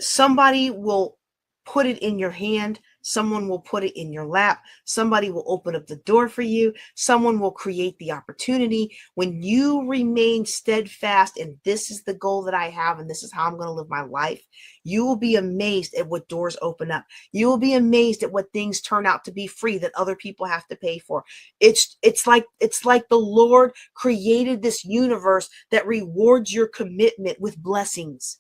Somebody will put it in your hand. Someone will put it in your lap. Somebody will open up the door for you. Someone will create the opportunity. When you remain steadfast, and this is the goal that I have, and this is how I'm going to live my life, you will be amazed at what doors open up. You will be amazed at what things turn out to be free that other people have to pay for. It's like the Lord created this universe that rewards your commitment with blessings.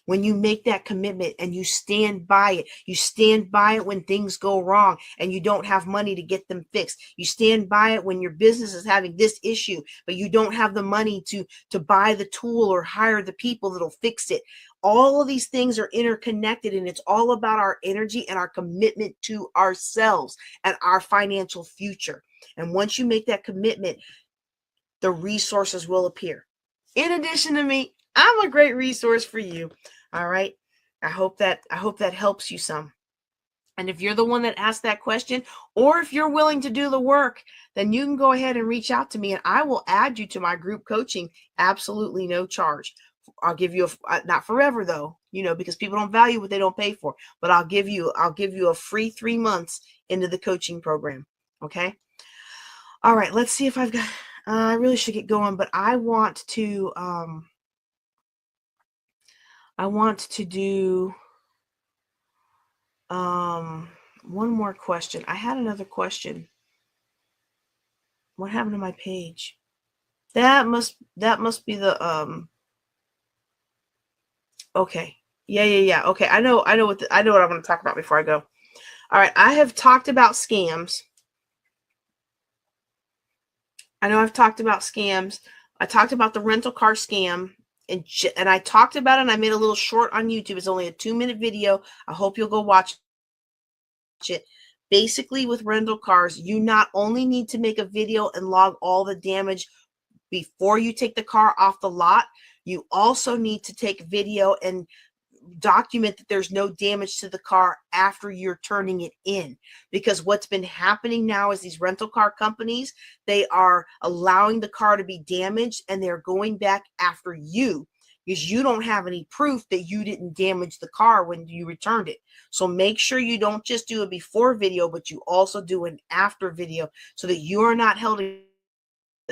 When you make that commitment and you stand by it when things go wrong and you don't have money to get them fixed. You stand by it when your business is having this issue, but you don't have the money to buy the tool or hire the people that'll fix it. All of these things are interconnected, and it's all about our energy and our commitment to ourselves and our financial future. And once you make that commitment, the resources will appear. In addition to me, I'm a great resource for you. All right. I hope that helps you some. And if you're the one that asked that question, or if you're willing to do the work, then you can go ahead and reach out to me, and I will add you to my group coaching. Absolutely no charge. I'll give you not forever though, because people don't value what they don't pay for, but I'll give you a free 3 months into the coaching program. Okay. All right. Let's see if I've got, I really should get going, but I want to do one more question. I had another question. What happened to my page? That must be the okay. Yeah. Okay. I know what I'm going to talk about before I go. All right. I have talked about scams. I know I've talked about scams. I talked about the rental car scam. And I talked about it, and I made a little short on YouTube. It's only a 2-minute video. I hope you'll go watch it. Basically, with rental cars, you not only need to make a video and log all the damage before you take the car off the lot, you also need to take video and document that there's no damage to the car after you're turning it in. Because what's been happening now is these rental car companies, they are allowing the car to be damaged, and they're going back after you because you don't have any proof that you didn't damage the car when you returned it. So make sure you don't just do a before video, but you also do an after video so that you are not held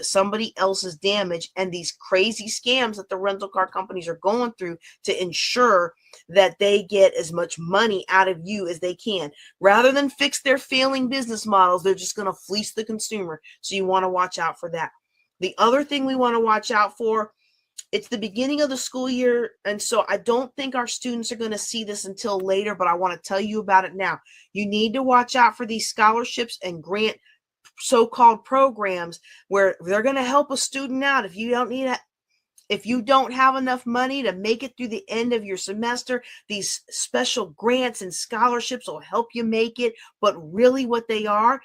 somebody else's damage and these crazy scams that the rental car companies are going through to ensure that they get as much money out of you as they can. Rather than fix their failing business models, they're just going to fleece the consumer. So you want to watch out for that. The other thing we want to watch out for, it's the beginning of the school year, and so I don't think our students are going to see this until later, but I want to tell you about it now. You need to watch out for these scholarships and grant so-called programs where they're going to help a student out. If you don't have enough money to make it through the end of your semester, these special grants and scholarships will help you make it. But really what they are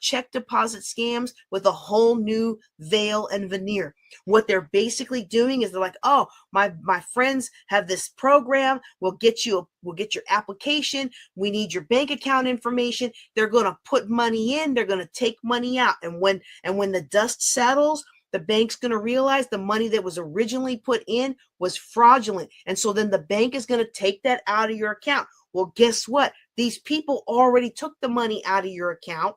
check deposit scams with a whole new veil and veneer. What they're basically doing is they're like, oh, my friends have this program. We'll get your application. We need your bank account information. They're going to put money in. They're going to take money out. And when the dust settles, the bank's going to realize the money that was originally put in was fraudulent. And so then the bank is going to take that out of your account. Well, guess what? These people already took the money out of your account.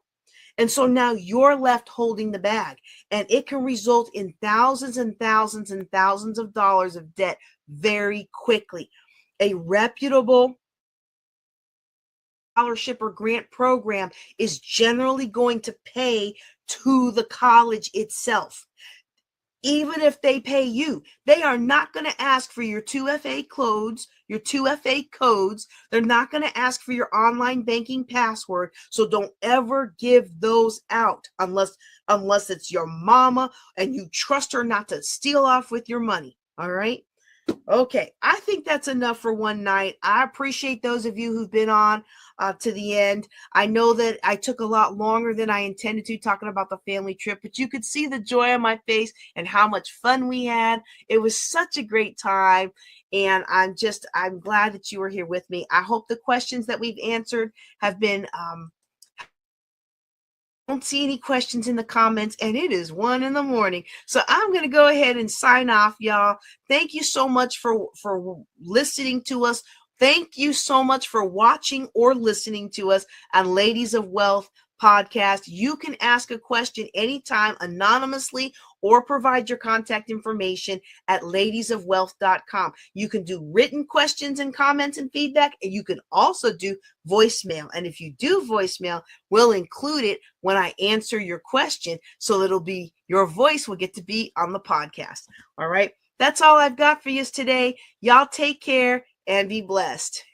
And so now you're left holding the bag. And it can result in thousands and thousands and thousands of dollars of debt very quickly. A reputable scholarship or grant program is generally going to pay to the college itself. Even if they pay you, they are not going to ask for your 2FA codes, your 2FA codes. They're not going to ask for your online banking password. So don't ever give those out unless it's your mama and you trust her not to steal off with your money. All right. Okay, I think that's enough for one night. I appreciate those of you who've been on to the end. I know that I took a lot longer than I intended to talking about the family trip, but you could see the joy on my face and how much fun we had. It was such a great time, and I'm glad that you were here with me. I hope the questions that we've answered have been don't see any questions in the comments, and it is 1 a.m. So I'm going to go ahead and sign off, y'all. Thank you so much for listening to us. Thank you so much for watching or listening to us on Ladies of Wealth podcast. You can ask a question anytime anonymously or provide your contact information at ladiesofwealth.com. You can do written questions and comments and feedback, and you can also do voicemail. And if you do voicemail, we'll include it when I answer your question, so it'll be your voice will get to be on the podcast. All right. That's all I've got for you today. Y'all take care and be blessed.